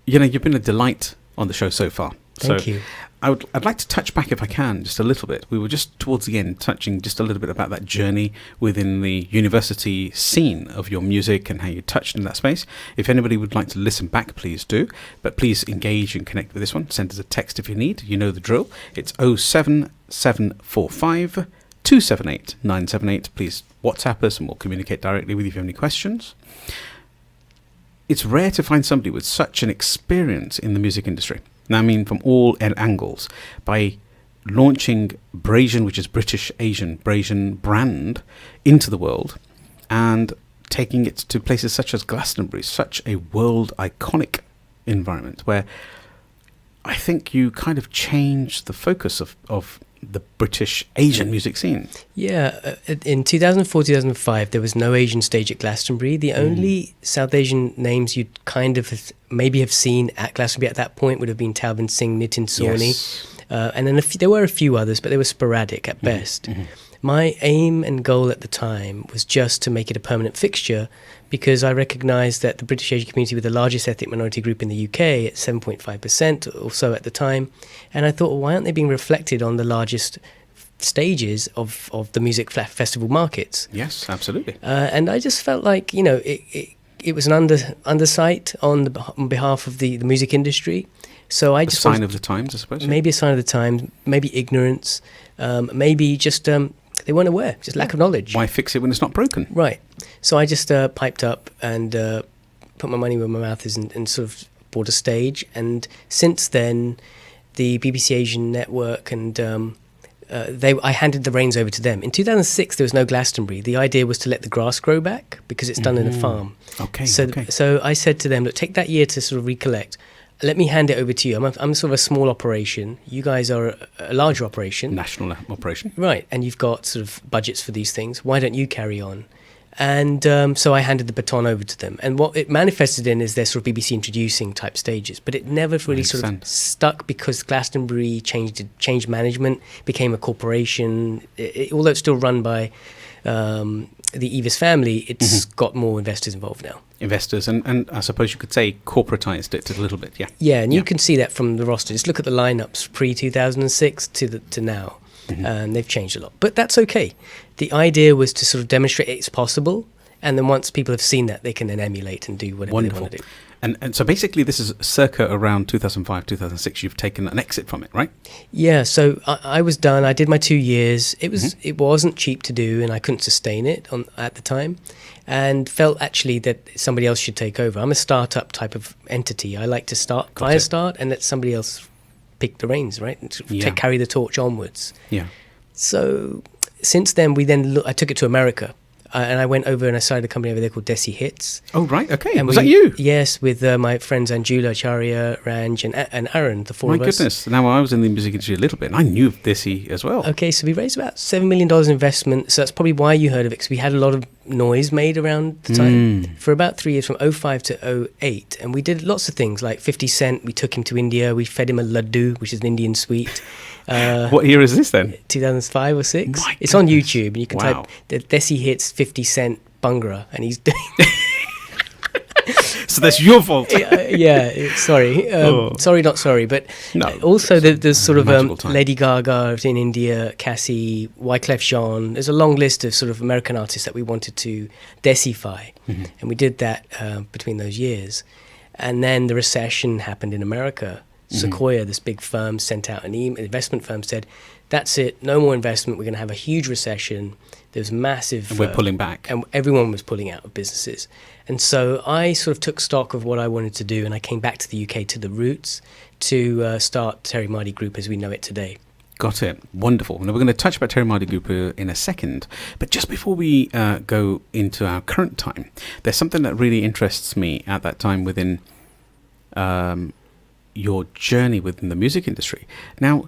[SPEAKER 4] You've been a delight on the show so far.
[SPEAKER 2] Thank you.
[SPEAKER 4] I'd like to touch back, if I can, just a little bit. We were just towards the end touching just a little bit about that journey within the university scene of your music and how you touched in that space. If anybody would like to listen back, please do. But please engage and connect with this one. Send us a text if you need. You know the drill. It's 07745 278 978. Please WhatsApp us and we'll communicate directly with you if you have any questions. It's rare to find somebody with such an experience in the music industry. Now, I mean, from all angles, by launching Brasian, which is British Asian Brasian brand, into the world and taking it to places such as Glastonbury, such a world iconic environment where I think you kind of changed the focus of the British Asian music scene.
[SPEAKER 2] Yeah, in 2004, 2005, there was no Asian stage at Glastonbury. The only South Asian names you'd kind of maybe have seen at Glastonbury at that point would have been Talvin Singh, Nitin Sawhney,
[SPEAKER 4] Yes.
[SPEAKER 2] and then there were a few others, but they were sporadic at best. My aim and goal at the time was just to make it a permanent fixture, because I recognised that the British Asian community were the largest ethnic minority group in the UK at 7.5% or so at the time, and I thought, well, why aren't they being reflected on the largest stages of the music festival markets?
[SPEAKER 4] Yes, absolutely.
[SPEAKER 2] And I just felt like, it was an undersight on behalf of the music industry. So I
[SPEAKER 4] A
[SPEAKER 2] just
[SPEAKER 4] sign
[SPEAKER 2] wanted-
[SPEAKER 4] of the times, I suppose.
[SPEAKER 2] maybe a sign of the time, maybe ignorance, maybe just they weren't aware, just lack of knowledge.
[SPEAKER 4] Why fix it when it's not broken?
[SPEAKER 2] Right. So I just piped up and put my money where my mouth is and sort of bought a stage. And since then, the BBC Asian Network and I handed the reins over to them. In 2006, there was no Glastonbury. The idea was to let the grass grow back because it's done in a farm.
[SPEAKER 4] Okay,
[SPEAKER 2] So,
[SPEAKER 4] okay.
[SPEAKER 2] so I said to them, look, take that year to sort of recollect. Let me hand it over to you. I'm sort of a small operation. You guys are a larger operation.
[SPEAKER 4] National operation.
[SPEAKER 2] Right, and you've got sort of budgets for these things. Why don't you carry on? And so I handed the baton over to them. And what it manifested in is their sort of BBC introducing type stages. But it never really sort of
[SPEAKER 4] understand.
[SPEAKER 2] stuck because Glastonbury changed management, became a corporation. Although it's still run by the Evis family, it's got more investors involved now.
[SPEAKER 4] Investors, and I suppose you could say corporatized it a little bit, yeah.
[SPEAKER 2] Yeah, and you can see that from the roster. Just look at the lineups pre-2006 to now. And they've changed a lot. But that's okay. The idea was to sort of demonstrate it's possible And then once people have seen that, they can then emulate and do whatever they want to do.
[SPEAKER 4] And so basically this is circa around 2005, 2006, you've taken an exit from it, right?
[SPEAKER 2] Yeah, so I was done. I did my 2 years. It wasn't cheap to do, and I couldn't sustain it at the time, and felt actually that somebody else should take over. I'm a startup type of entity. I like to start and let somebody else pick the reins, right? And to carry the torch onwards.
[SPEAKER 4] Yeah.
[SPEAKER 2] So since then, I took it to America. And I went over and I started a company over there called Desi Hits.
[SPEAKER 4] Oh, right. Okay. And was that you?
[SPEAKER 2] Yes, with my friends Anjula, Acharya, Ranj, and Aaron, the four of us.
[SPEAKER 4] My goodness. Now, I was in the music industry a little bit, and I knew of Desi as well.
[SPEAKER 2] Okay, so we raised about $7 million investment. So that's probably why you heard of it, because we had a lot of noise made around the time for about 3 years, from 05 to 08. And we did lots of things, like 50 Cent. We took him to India. We fed him a laddu, which is an Indian sweet.
[SPEAKER 4] What year is this then?
[SPEAKER 2] 2005 or 6. It's on YouTube, and you can type the Desi Hits 50 Cent Bhangra, and he's doing.
[SPEAKER 4] So that's your fault.
[SPEAKER 2] Sorry. Sorry, not sorry. But also there's sort of Lady Gaga in India, Cassie, Wyclef Jean. There's a long list of sort of American artists that we wanted to Desify, and we did that between those years. And then the recession happened in America. Sequoia, this big firm, sent out an investment firm, said, that's it, no more investment, we're going to have a huge recession. There's massive...
[SPEAKER 4] And we're pulling back.
[SPEAKER 2] And everyone was pulling out of businesses. And so I sort of took stock of what I wanted to do, and I came back to the UK, to the roots, to start Terry Mardi Group as we know it today.
[SPEAKER 4] Got it. Wonderful. Now, we're going to touch about Terry Mardi Group in a second. But just before we go into our current time, there's something that really interests me at that time within... your journey within the music industry. Now,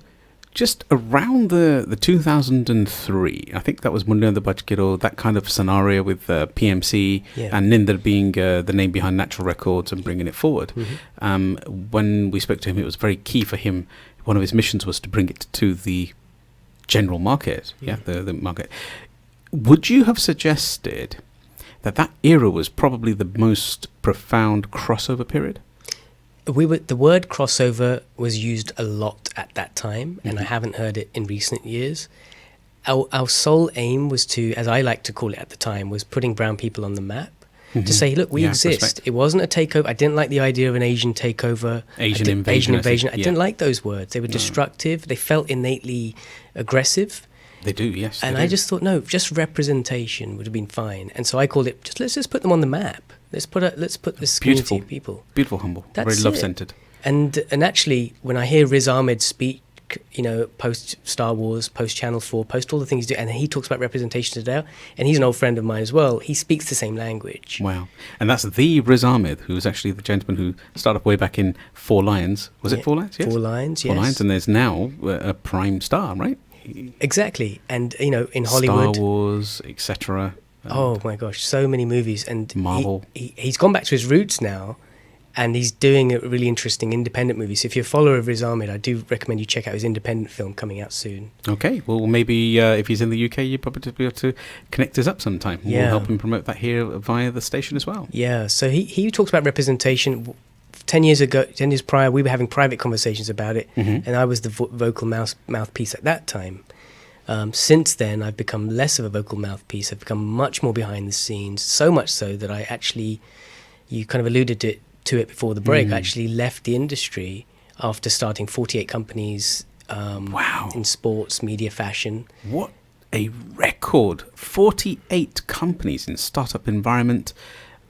[SPEAKER 4] just around the 2003, I think that was Munna and the Bachkiro, that kind of scenario with PMC and Ninder being the name behind Natural Records and bringing it forward. When we spoke to him, it was very key for him. One of his missions was to bring it to the general market, the market. Would you have suggested that era was probably the most profound crossover period?
[SPEAKER 2] The word crossover was used a lot at that time, and I haven't heard it in recent years. Our sole aim was to, as I like to call it at the time, was putting brown people on the map. To say, look, we exist. Respect. It wasn't a takeover. I didn't like the idea of an Asian takeover.
[SPEAKER 4] Asian invasion.
[SPEAKER 2] I didn't like those words. They were destructive. They felt innately aggressive.
[SPEAKER 4] They do, yes.
[SPEAKER 2] And I just thought, no, just representation would have been fine. And so I called it, let's just put them on the map. Let's put this community of people.
[SPEAKER 4] Beautiful, humble,
[SPEAKER 2] That's
[SPEAKER 4] very love-centered.
[SPEAKER 2] And actually, when I hear Riz Ahmed speak, post Star Wars, post Channel 4, post all the things he do, and he talks about representation today, and he's an old friend of mine as well. He speaks the same language.
[SPEAKER 4] Wow. And that's the Riz Ahmed, who was actually the gentleman who started up way back in Four Lions. Was it Four Lions? Yes.
[SPEAKER 2] Four Lions, yes.
[SPEAKER 4] Four Lions, and there's now a prime star, right?
[SPEAKER 2] Exactly. And, in Hollywood...
[SPEAKER 4] Star Wars, etc.
[SPEAKER 2] Oh my gosh, so many movies. And
[SPEAKER 4] Marvel.
[SPEAKER 2] He's gone back to his roots now, and he's doing a really interesting independent movie. So if you're a follower of Riz Ahmed, I do recommend you check out his independent film coming out soon. Okay,
[SPEAKER 4] well maybe if he's in the UK, you'll probably be able to connect us up sometime.
[SPEAKER 2] Yeah.
[SPEAKER 4] We'll help him promote that here via the station as well.
[SPEAKER 2] Yeah, so he talks about representation. 10 years prior, we were having private conversations about it, and I was the vocal mouthpiece at that time. Since then, I've become less of a vocal mouthpiece. I've become much more behind the scenes, so much so that I actually, you kind of alluded to it before the break, I actually left the industry after starting 48 companies in sports, media, fashion.
[SPEAKER 4] What a record. 48 companies in startup environment.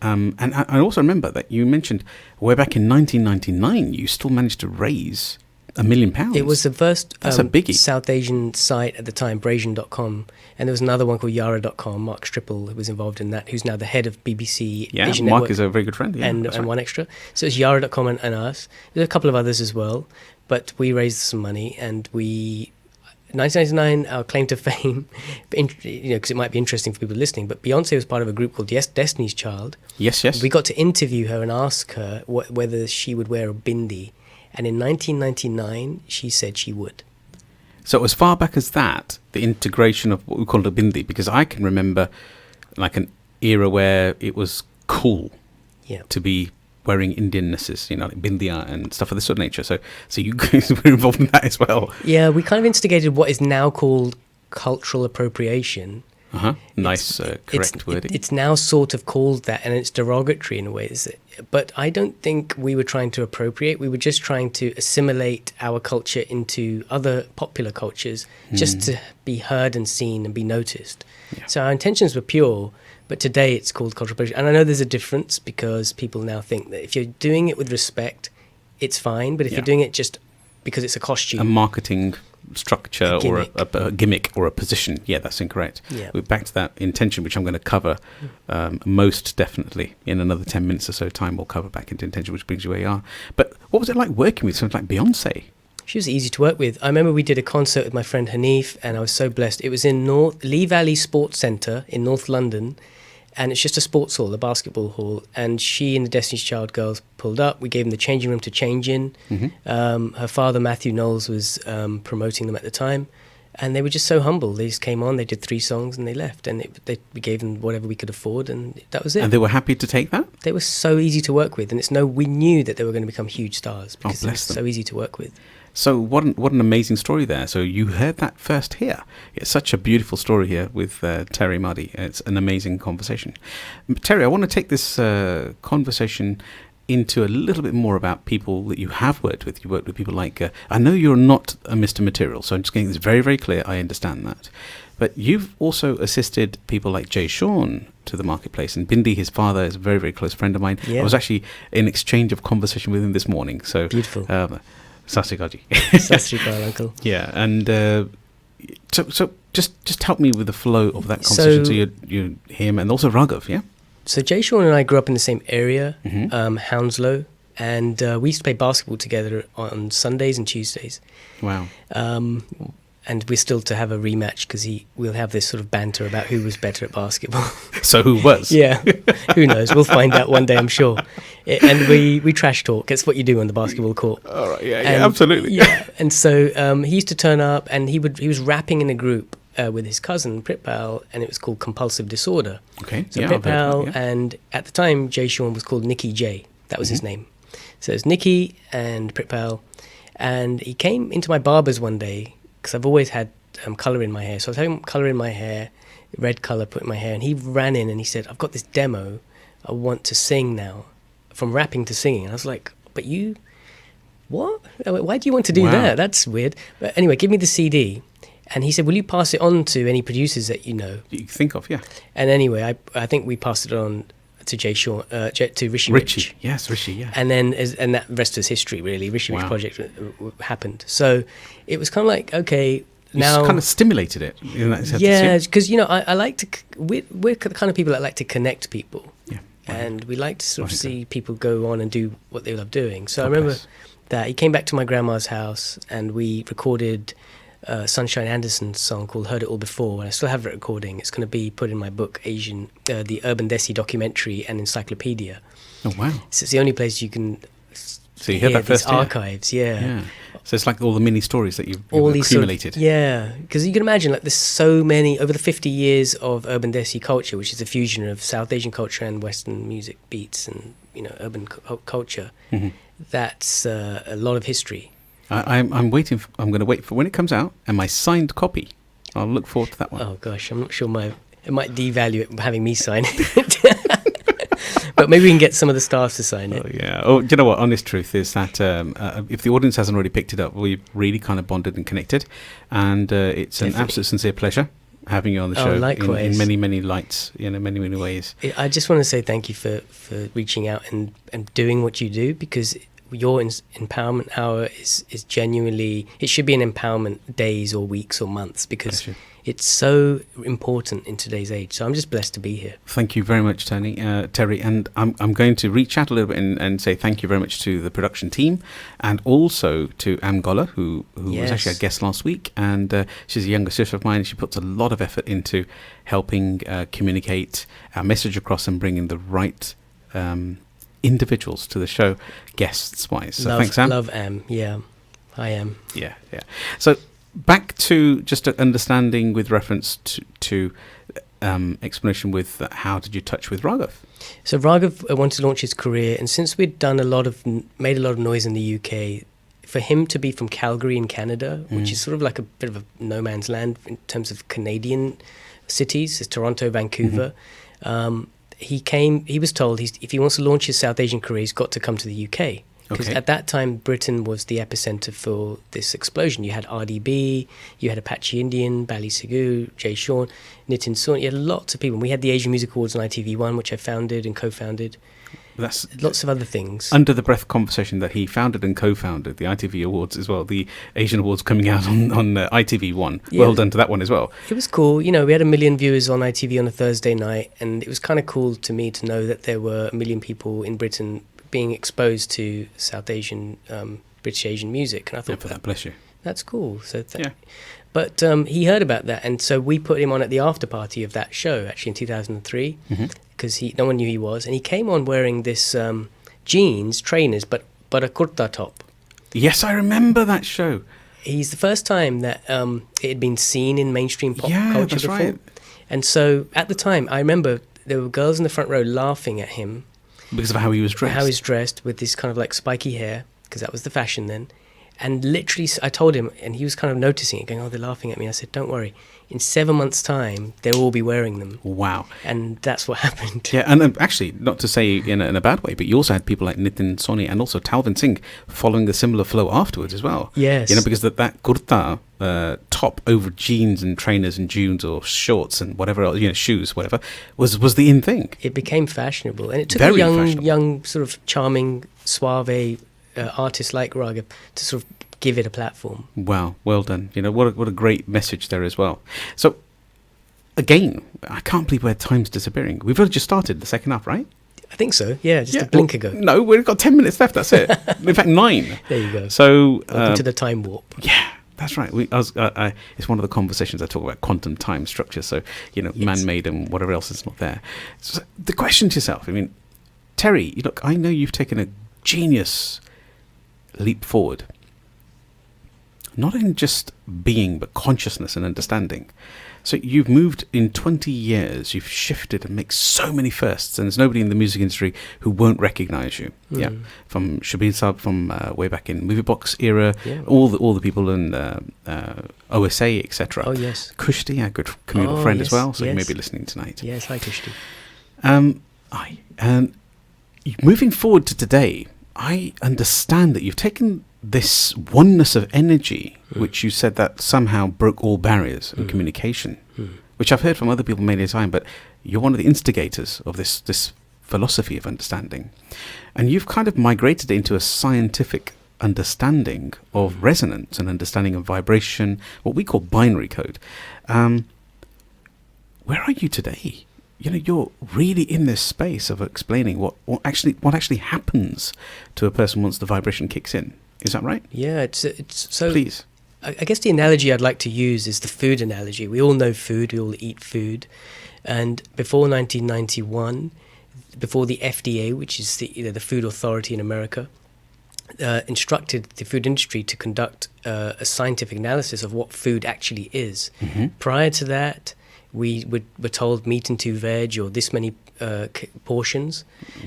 [SPEAKER 4] And I also remember that you mentioned way back in 1999, you still managed to raise £1 million.
[SPEAKER 2] It was the first
[SPEAKER 4] That's a biggie.
[SPEAKER 2] South Asian site at the time, Brasian.com, and there was another one called Yara.com. Mark Stripple, who was involved in that, who's now the head of BBC Asian
[SPEAKER 4] Mark
[SPEAKER 2] Network,
[SPEAKER 4] is a very good friend. Yeah,
[SPEAKER 2] and One Extra. So it's Yara.com and us. There's a couple of others as well, but we raised some money, and 1999, our claim to fame, because it might be interesting for people listening, but Beyonce was part of a group called Destiny's Child.
[SPEAKER 4] Yes.
[SPEAKER 2] We got to interview her and ask her whether she would wear a bindi. And in 1999, she said she would.
[SPEAKER 4] So as far back as that, the integration of what we call a bindi, because I can remember like an era where it was cool to be wearing Indiannesses, like bindiya and stuff of this sort of nature. So you guys were involved in that as well.
[SPEAKER 2] Yeah, we kind of instigated what is now called cultural appropriation.
[SPEAKER 4] Nice, correct wording.
[SPEAKER 2] It's now sort of called that, and it's derogatory in a way. But I don't think we were trying to appropriate. We were just trying to assimilate our culture into other popular cultures, just to be heard and seen and be noticed. Yeah. So our intentions were pure, but today it's called cultural appropriation. And I know there's a difference because people now think that if you're doing it with respect, it's fine. But if you're doing it just because it's a costume,
[SPEAKER 4] a marketing structure or a gimmick or a position, that's incorrect. We're back to that intention, which I'm going to cover most definitely in another 10 minutes or so time. We'll cover back into intention, which brings you where you are. But what was it like working with someone like Beyonce?
[SPEAKER 2] She was easy to work with. I remember we did a concert with my friend Hanif, and I was so blessed. It was in Lee Valley Sports Centre in North London, and it's just a sports hall, a basketball hall. And she and the Destiny's Child girls pulled up. We gave them the changing room to change in. Her father, Matthew Knowles, was promoting them at the time. And they were just so humble. They just came on, they did 3 songs, and they left. And we gave them whatever we could afford, and that was it.
[SPEAKER 4] And they were happy to take that?
[SPEAKER 2] They were so easy to work with. And we knew that they were going to become huge stars because it was so easy to work with.
[SPEAKER 4] So what an amazing story there. So you heard that first here. It's such a beautiful story here with Terry Mardi. It's an amazing conversation. Terry, I want to take this conversation into a little bit more about people that you have worked with. You worked with people like, I know you're not a Mr. Material, so I'm just getting this very, very clear. I understand that. But you've also assisted people like Jay Sean to the marketplace. And Bindi, his father, is a very, very close friend of mine. Yeah. I was actually in exchange of conversation with him this morning. So beautiful. Sasrikaji.
[SPEAKER 2] Sasrikal, uncle.
[SPEAKER 4] Yeah, and so just help me with the flow of that conversation. So you him and also Raghav, yeah?
[SPEAKER 2] So Jay Sean and I grew up in the same area, Hounslow, and we used to play basketball together on Sundays and Tuesdays.
[SPEAKER 4] Wow.
[SPEAKER 2] And we're still to have a rematch because we'll have this sort of banter about who was better at basketball.
[SPEAKER 4] So who was?
[SPEAKER 2] Yeah, who knows? We'll find out one day, I'm sure. And we trash talk. It's what you do on the basketball court.
[SPEAKER 4] All right, yeah, absolutely.
[SPEAKER 2] Yeah, and so he used to turn up, and he was rapping in a group with his cousin Pritpal, and it was called Compulsive Disorder.
[SPEAKER 4] Okay,
[SPEAKER 2] so Pritpal, and at the time Jay Sean was called Nicky J. That was his name. So it's Nicky and Pritpal, and he came into my barber's one day. Because I've always had colour in my hair. So I was having colour in my hair, red colour put in my hair. And he ran in and he said, I've got this demo. I want to sing now. From rapping to singing. And I was like, but you, what? Why do you want to do that? That's weird. But anyway, give me the CD. And he said, will you pass it on to any producers that you know?
[SPEAKER 4] You think of, yeah.
[SPEAKER 2] And anyway, I think we passed it on to Jay Sean, to Rishi
[SPEAKER 4] Rich. Yes, Rishi, yeah.
[SPEAKER 2] And then, and that rest is history, really. Rishi Rich project happened. So it was kind of like, okay, now...
[SPEAKER 4] You kind of stimulated it. In that sense,
[SPEAKER 2] yeah, because, I like to... We're the kind of people that like to connect people.
[SPEAKER 4] Yeah.
[SPEAKER 2] And we like to sort of see people go on and do what they love doing. So I remember that he came back to my grandma's house and we recorded... Sunshine Anderson's song called Heard It All Before, and I still have a recording. It's going to be put in my book, the Urban Desi documentary and encyclopedia.
[SPEAKER 4] Oh, wow.
[SPEAKER 2] So it's the only place you can
[SPEAKER 4] so you hear that first
[SPEAKER 2] archives, yeah.
[SPEAKER 4] So it's like all the mini stories that you've accumulated.
[SPEAKER 2] Because you can imagine, like, there's so many, over the 50 years of Urban Desi culture, which is a fusion of South Asian culture and Western music beats and, urban culture, that's a lot of history.
[SPEAKER 4] I'm waiting. I'm going to wait for when it comes out and my signed copy. I'll look forward to that one.
[SPEAKER 2] Oh gosh, I'm not sure it might devalue it having me sign it. But maybe we can get some of the staff to sign it.
[SPEAKER 4] Oh yeah. Oh, do you know what? Honest truth is that if the audience hasn't already picked it up, we've really kind of bonded and connected, and it's an absolute sincere pleasure having you on the show.
[SPEAKER 2] Likewise.
[SPEAKER 4] In many, many lights, many, many ways.
[SPEAKER 2] I just want to say thank you for reaching out and doing what you do, because your empowerment hour is genuinely, it should be an empowerment days or weeks or months, because it's so important in today's age. So I'm just blessed to be here.
[SPEAKER 4] Thank you very much, Terry. And I'm going to reach out a little bit and say thank you very much to the production team, and also to Amgola, who was actually a guest last week. And she's a younger sister of mine. She puts a lot of effort into helping communicate our message across and bringing the right individuals to the show, guests-wise. So thanks, Am.
[SPEAKER 2] Love Am, yeah. I am.
[SPEAKER 4] Yeah. So back to just an understanding with reference to explanation with how did you touch with Raghav?
[SPEAKER 2] So Raghav wanted to launch his career, and since we'd made a lot of noise in the UK, for him to be from Calgary in Canada, which is sort of like a bit of a no man's land in terms of Canadian cities, Toronto, Vancouver. He was told if he wants to launch his South Asian career, he's got to come to the UK. Because at that time, Britain was the epicenter for this explosion. You had RDB, you had Apache Indian, Bally Sagoo, Jay Sean, Nitin Sawhney. You had lots of people. We had the Asian Music Awards on ITV1, which I founded and co-founded.
[SPEAKER 4] That's
[SPEAKER 2] lots of other things.
[SPEAKER 4] Under the breath conversation that he founded and co-founded the ITV Awards as well, the Asian Awards coming out on ITV1.
[SPEAKER 2] Yeah.
[SPEAKER 4] Well done to that one as well.
[SPEAKER 2] It was cool. You know, we had 1 million viewers on ITV on a Thursday night, and it was kind of cool to me to know that there were 1 million people in Britain being exposed to South Asian, British Asian music. And I thought,
[SPEAKER 4] for that, bless you.
[SPEAKER 2] That's cool. So
[SPEAKER 4] Yeah.
[SPEAKER 2] But he heard about that, and so we put him on at the after party of that show, actually in 2003, because no one knew he was, and he came on wearing this jeans, trainers, but a kurta top.
[SPEAKER 4] Yes, I remember that show.
[SPEAKER 2] He's the first time that it had been seen in mainstream pop culture
[SPEAKER 4] that's
[SPEAKER 2] before.
[SPEAKER 4] right.
[SPEAKER 2] And so at the time, I remember there were girls in the front row laughing at him.
[SPEAKER 4] Because of how he was dressed.
[SPEAKER 2] How he's dressed with this kind of like spiky hair, because that was the fashion then. And literally, I told him, and he was kind of noticing it, going, oh, they're laughing at me. I said, don't worry. In 7 months' time, they'll all be wearing them.
[SPEAKER 4] Wow.
[SPEAKER 2] And that's what happened.
[SPEAKER 4] Yeah, and actually, not to say in a bad way, but you also had people like Nitin Sawhney and also Talvin Singh following a similar flow afterwards as well.
[SPEAKER 2] Yes.
[SPEAKER 4] You know, because that kurta top over jeans and trainers and jeans or shorts and whatever else, shoes, whatever, was the in thing.
[SPEAKER 2] It became fashionable. And it took
[SPEAKER 4] Very
[SPEAKER 2] a
[SPEAKER 4] fashionable.
[SPEAKER 2] young, sort of charming, suave artist like Raghav to sort of give it a platform.
[SPEAKER 4] Wow, well done. You know, what a great message there as well. So, again, I can't believe where time's disappearing. We've only just started the second half, right?
[SPEAKER 2] I think so, yeah, just a blink ago.
[SPEAKER 4] No, we've got 10 minutes left, that's it. In fact, 9.
[SPEAKER 2] There you go.
[SPEAKER 4] So,
[SPEAKER 2] welcome to the time warp.
[SPEAKER 4] Yeah, that's right. It's one of the conversations I talk about quantum time structure. So,
[SPEAKER 2] Yes.
[SPEAKER 4] man-made and whatever else is not there. So the question to yourself, I mean, Terry, look, I know you've taken a genius leap forward. Not in just being, but consciousness and understanding. So you've moved in 20 years, you've shifted and make so many firsts, and there's nobody in the music industry who won't recognize you. Yeah, from Shabir Saab, from way back in Movie Box era, all the people in OSA, etc.
[SPEAKER 2] Oh, yes.
[SPEAKER 4] Kushti, our good communal friend as well, so you may be listening tonight.
[SPEAKER 2] Yes, hi Kushti.
[SPEAKER 4] And moving forward to today, I understand that you've taken this oneness of energy, which you said that somehow broke all barriers in communication, which I've heard from other people many a time, but you're one of the instigators of this philosophy of understanding. And you've kind of migrated it into a scientific understanding of resonance and understanding of vibration, what we call binary code. Where are you today? You're really in this space of explaining what actually happens to a person once the vibration kicks in. Is that right?
[SPEAKER 2] Yeah, it's so.
[SPEAKER 4] Please.
[SPEAKER 2] I guess the analogy I'd like to use is the food analogy. We all know food. We all eat food, and before 1991, before the FDA, which is the food authority in America, instructed the food industry to conduct a scientific analysis of what food actually is. Prior to that, we were told meat and 2 veg or this many portions.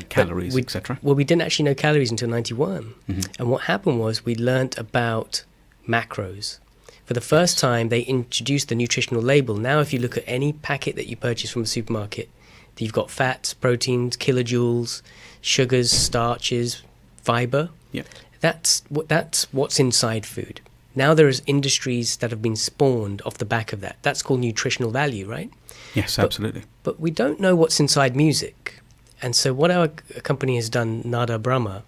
[SPEAKER 4] Calories, etc.
[SPEAKER 2] Well, we didn't actually know calories until 91. And what happened was we learnt about macros. For the first time, they introduced the nutritional label. Now, if you look at any packet that you purchase from a supermarket, you've got fats, proteins, kilojoules, sugars, starches, fiber.
[SPEAKER 4] Yeah.
[SPEAKER 2] That's what's inside food. Now there is industries that have been spawned off the back of that. That's called nutritional value, right?
[SPEAKER 4] Yes, absolutely.
[SPEAKER 2] But we don't know what's inside music. And so what our company has done, Nada Brahma.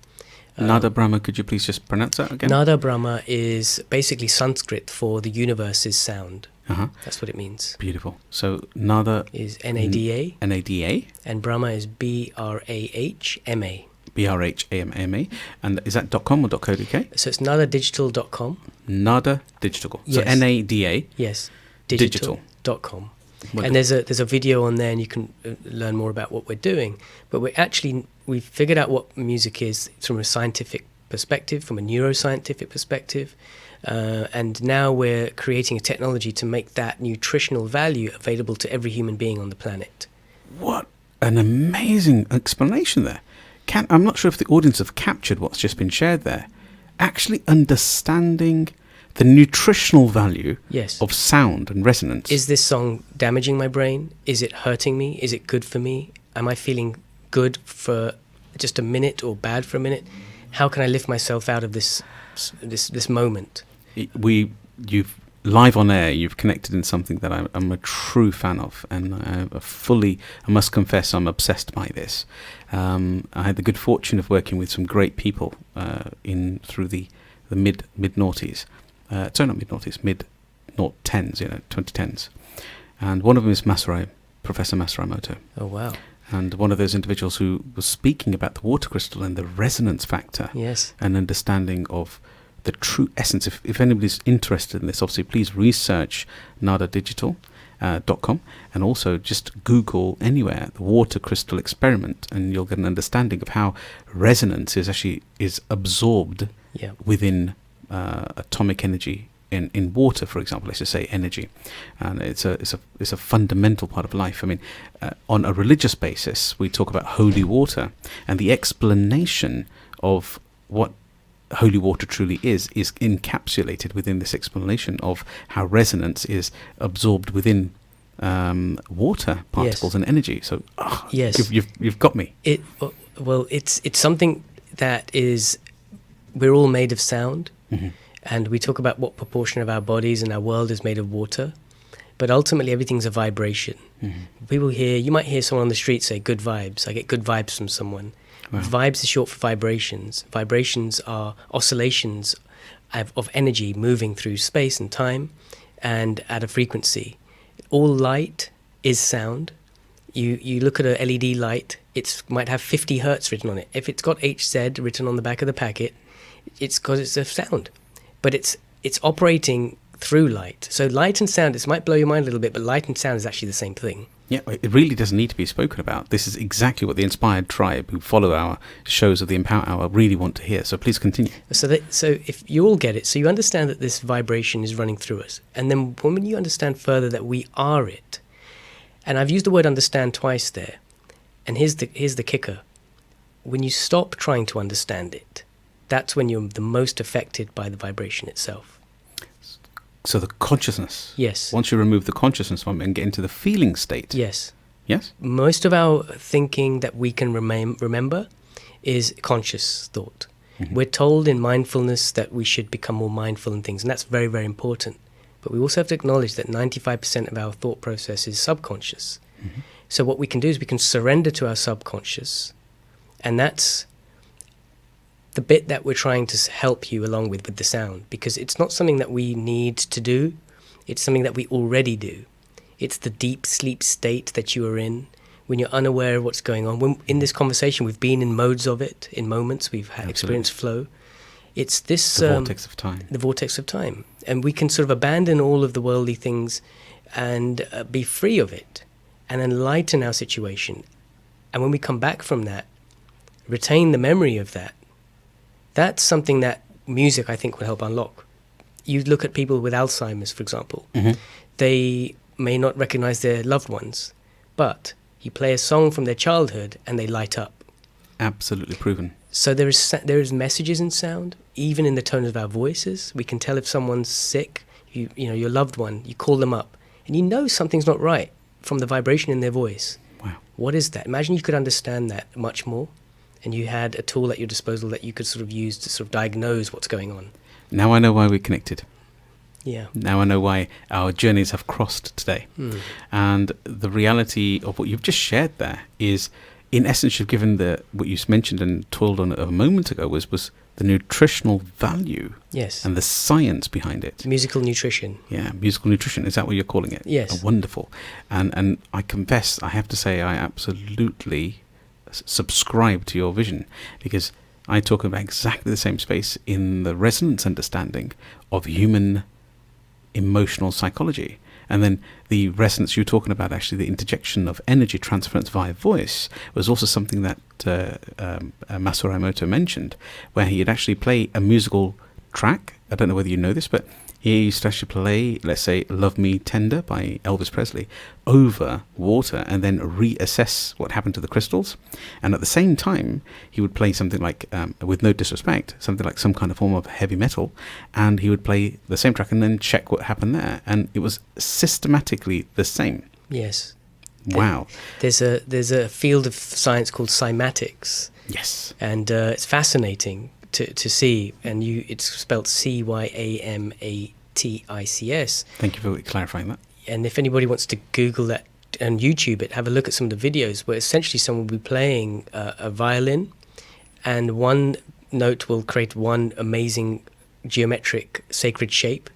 [SPEAKER 4] Nada Brahma, could you please just pronounce that again?
[SPEAKER 2] Nada Brahma is basically Sanskrit for the universe's sound. That's what it means.
[SPEAKER 4] Beautiful. So Nada
[SPEAKER 2] is N-A-D-A.
[SPEAKER 4] N-A-D-A.
[SPEAKER 2] And Brahma is B-R-A-H-M-A.
[SPEAKER 4] B-R-H-A-M-A. And is that .com or .co.uk?
[SPEAKER 2] So it's nadadigital.com.
[SPEAKER 4] Nada Digital.
[SPEAKER 2] Yes.
[SPEAKER 4] So N-A-D-A.
[SPEAKER 2] Yes.
[SPEAKER 4] Digital.com.
[SPEAKER 2] And there's a video on there, and you can learn more about what we're doing. But we've figured out what music is from a scientific perspective, from a neuroscientific perspective, and now we're creating a technology to make that nutritional value available to every human being on the planet.
[SPEAKER 4] What an amazing explanation there. I'm not sure if the audience have captured what's just been shared there. Actually understanding the nutritional value
[SPEAKER 2] Yes.
[SPEAKER 4] of sound and resonance.
[SPEAKER 2] Is this song damaging my brain? Is it hurting me? Is it good for me? Am I feeling good for just a minute or bad for a minute? How can I lift myself out of this moment?
[SPEAKER 4] You've live on air, you've connected in something that I'm a true fan of, and I must confess, I'm obsessed by this. I had the good fortune of working with some great people through the mid noughties. Sorry, not mid noughties, mid naught tens, 2010s. And one of them is Professor Masuramoto.
[SPEAKER 2] Oh, wow.
[SPEAKER 4] And one of those individuals who was speaking about the water crystal and the resonance factor.
[SPEAKER 2] Yes.
[SPEAKER 4] And understanding of the true essence. If anybody's interested in this, obviously, please research nadadigital.com and also just Google anywhere the water crystal experiment, and you'll get an understanding of how resonance is absorbed within atomic energy in water, for example. Let's just say energy, and it's a fundamental part of life. I mean, on a religious basis, we talk about holy water, and the explanation of what holy water truly is encapsulated within this explanation of how resonance is absorbed within water particles and energy. So
[SPEAKER 2] yes,
[SPEAKER 4] you've got me.
[SPEAKER 2] It's something that is, we're all made of sound, and we talk about what proportion of our bodies and our world is made of water, but ultimately everything's a vibration. You might hear someone on the street say good vibes. I get good vibes from someone. Wow. Vibes is short for vibrations. Vibrations are oscillations of energy moving through space and time and at a frequency. All light is sound. You look at a LED light, it might have 50 hertz written on it. If it's got HZ written on the back of the packet, it's because it's a sound. But it's operating through light. So light and sound, this might blow your mind a little bit, but light and sound is actually the same thing.
[SPEAKER 4] Yeah, it really doesn't need to be spoken about. This is exactly what the Inspired Tribe who follow our shows of the Empower Hour really want to hear. So please continue.
[SPEAKER 2] So if you all get it, so you understand that this vibration is running through us. And then when you understand further that we are it, and I've used the word understand twice there, and here's the kicker. When you stop trying to understand it, that's when you're the most affected by the vibration itself.
[SPEAKER 4] So the consciousness.
[SPEAKER 2] Yes.
[SPEAKER 4] Once you remove the consciousness from it and get into the feeling state.
[SPEAKER 2] Yes.
[SPEAKER 4] Yes?
[SPEAKER 2] Most of our thinking that we can remember is conscious thought. We're told in mindfulness that we should become more mindful in things, and that's very, very important. But we also have to acknowledge that 95% of our thought process is subconscious. So what we can do is we can surrender to our subconscious, and that's the bit that we're trying to help you along with the sound, because it's not something that we need to do, it's something that we already do. It's the deep sleep state that you are in when you're unaware of what's going on. When, in this conversation, we've been in modes of it, in moments, we've had experienced flow. It's this...
[SPEAKER 4] The vortex of time.
[SPEAKER 2] The vortex of time. And we can sort of abandon all of the worldly things and be free of it and enlighten our situation. And when we come back from that, retain the memory of that. That's something that music, I think, will help unlock. You look at people with Alzheimer's, for example. They may not recognize their loved ones, but you play a song from their childhood and they light up.
[SPEAKER 4] Absolutely proven.
[SPEAKER 2] So there is messages in sound, even in the tone of our voices. We can tell if someone's sick, you know, your loved one, you call them up, and you know something's not right from the vibration in their voice.
[SPEAKER 4] Wow.
[SPEAKER 2] What is that? Imagine you could understand that much more, and you had a tool at your disposal that you could sort of use to sort of diagnose what's going on.
[SPEAKER 4] Now I know why we're connected.
[SPEAKER 2] Yeah.
[SPEAKER 4] Now I know why our journeys have crossed today. And the reality of what you've just shared there is, in essence, you've given what you mentioned and told on a moment ago was the nutritional value.
[SPEAKER 2] Yes.
[SPEAKER 4] And the science behind it.
[SPEAKER 2] Musical nutrition.
[SPEAKER 4] Yeah, musical nutrition. Is that what you're calling it?
[SPEAKER 2] Yes.
[SPEAKER 4] Wonderful. And I confess, I have to say, I absolutely subscribe to your vision, because I talk about exactly the same space in the resonance understanding of human emotional psychology. And then the resonance you're talking about, actually the interjection of energy transference via voice, was also something that Masuramoto mentioned, where he'd actually play a musical track. I don't know whether you know this, but He used to actually play, let's say, Love Me Tender by Elvis Presley over water and then reassess what happened to the crystals. And at the same time, he would play something like, with no disrespect, something like some kind of form of heavy metal, and he would play the same track and then check what happened there. And it was systematically the same.
[SPEAKER 2] Yes.
[SPEAKER 4] Wow.
[SPEAKER 2] There's a field of science called cymatics.
[SPEAKER 4] Yes.
[SPEAKER 2] And it's fascinating to see, and it's spelled Cymatics.
[SPEAKER 4] Thank you for clarifying that.
[SPEAKER 2] And if anybody wants to Google that and YouTube it, have a look at some of the videos where essentially someone will be playing a violin, and one note will create one amazing geometric sacred shape,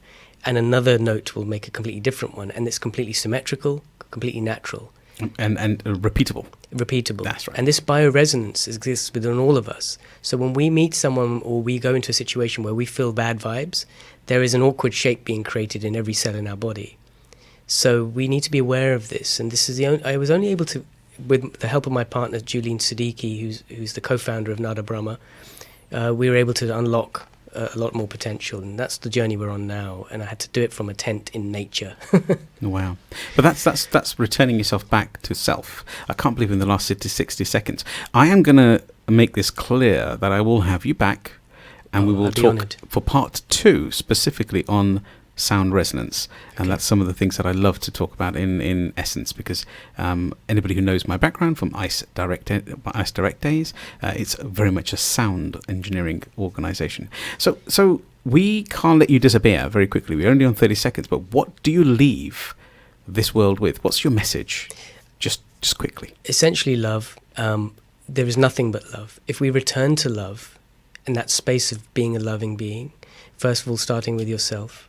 [SPEAKER 2] and another note will make a completely different one, and it's completely symmetrical, completely natural.
[SPEAKER 4] And repeatable.
[SPEAKER 2] Repeatable.
[SPEAKER 4] That's right.
[SPEAKER 2] And this bioresonance exists within all of us. So when we meet someone or we go into a situation where we feel bad vibes, there is an awkward shape being created in every cell in our body. So we need to be aware of this. And this is I was only able to, with the help of my partner, Julene Siddiqui, who's the co-founder of Nada Brahma, we were able to unlock a lot more potential, and that's the journey we're on now. And I had to do it from a tent in nature.
[SPEAKER 4] Wow. But that's returning yourself back to self. I can't believe in the last 60 seconds. I am going to make this clear that I will have you back, and we will talk for part 2 specifically on sound resonance. And that's some of the things that I love to talk about in essence, because anybody who knows my background from Ice Direct days, it's very much a sound engineering organization. So we can't let you disappear very quickly. We're only on 30 seconds, but what do you leave this world with? What's your message? Just quickly.
[SPEAKER 2] Essentially love. There is nothing but love. If we return to love, and that space of being a loving being, first of all starting with yourself,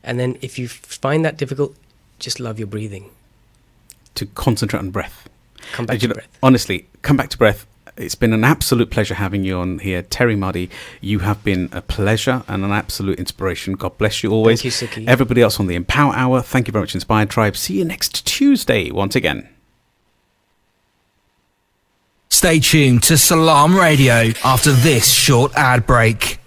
[SPEAKER 2] and then if you find that difficult, just love your breathing.
[SPEAKER 4] To concentrate on breath.
[SPEAKER 2] Come back to breath.
[SPEAKER 4] Honestly, come back to breath. It's been an absolute pleasure having you on here. Terry Mardi, you have been a pleasure and an absolute inspiration. God bless you always.
[SPEAKER 2] Thank you, Sukhi.
[SPEAKER 4] Everybody else on the Empower Hour, thank you very much, Inspired Tribe. See you next Tuesday once again.
[SPEAKER 3] Stay tuned to Salaam Radio after this short ad break.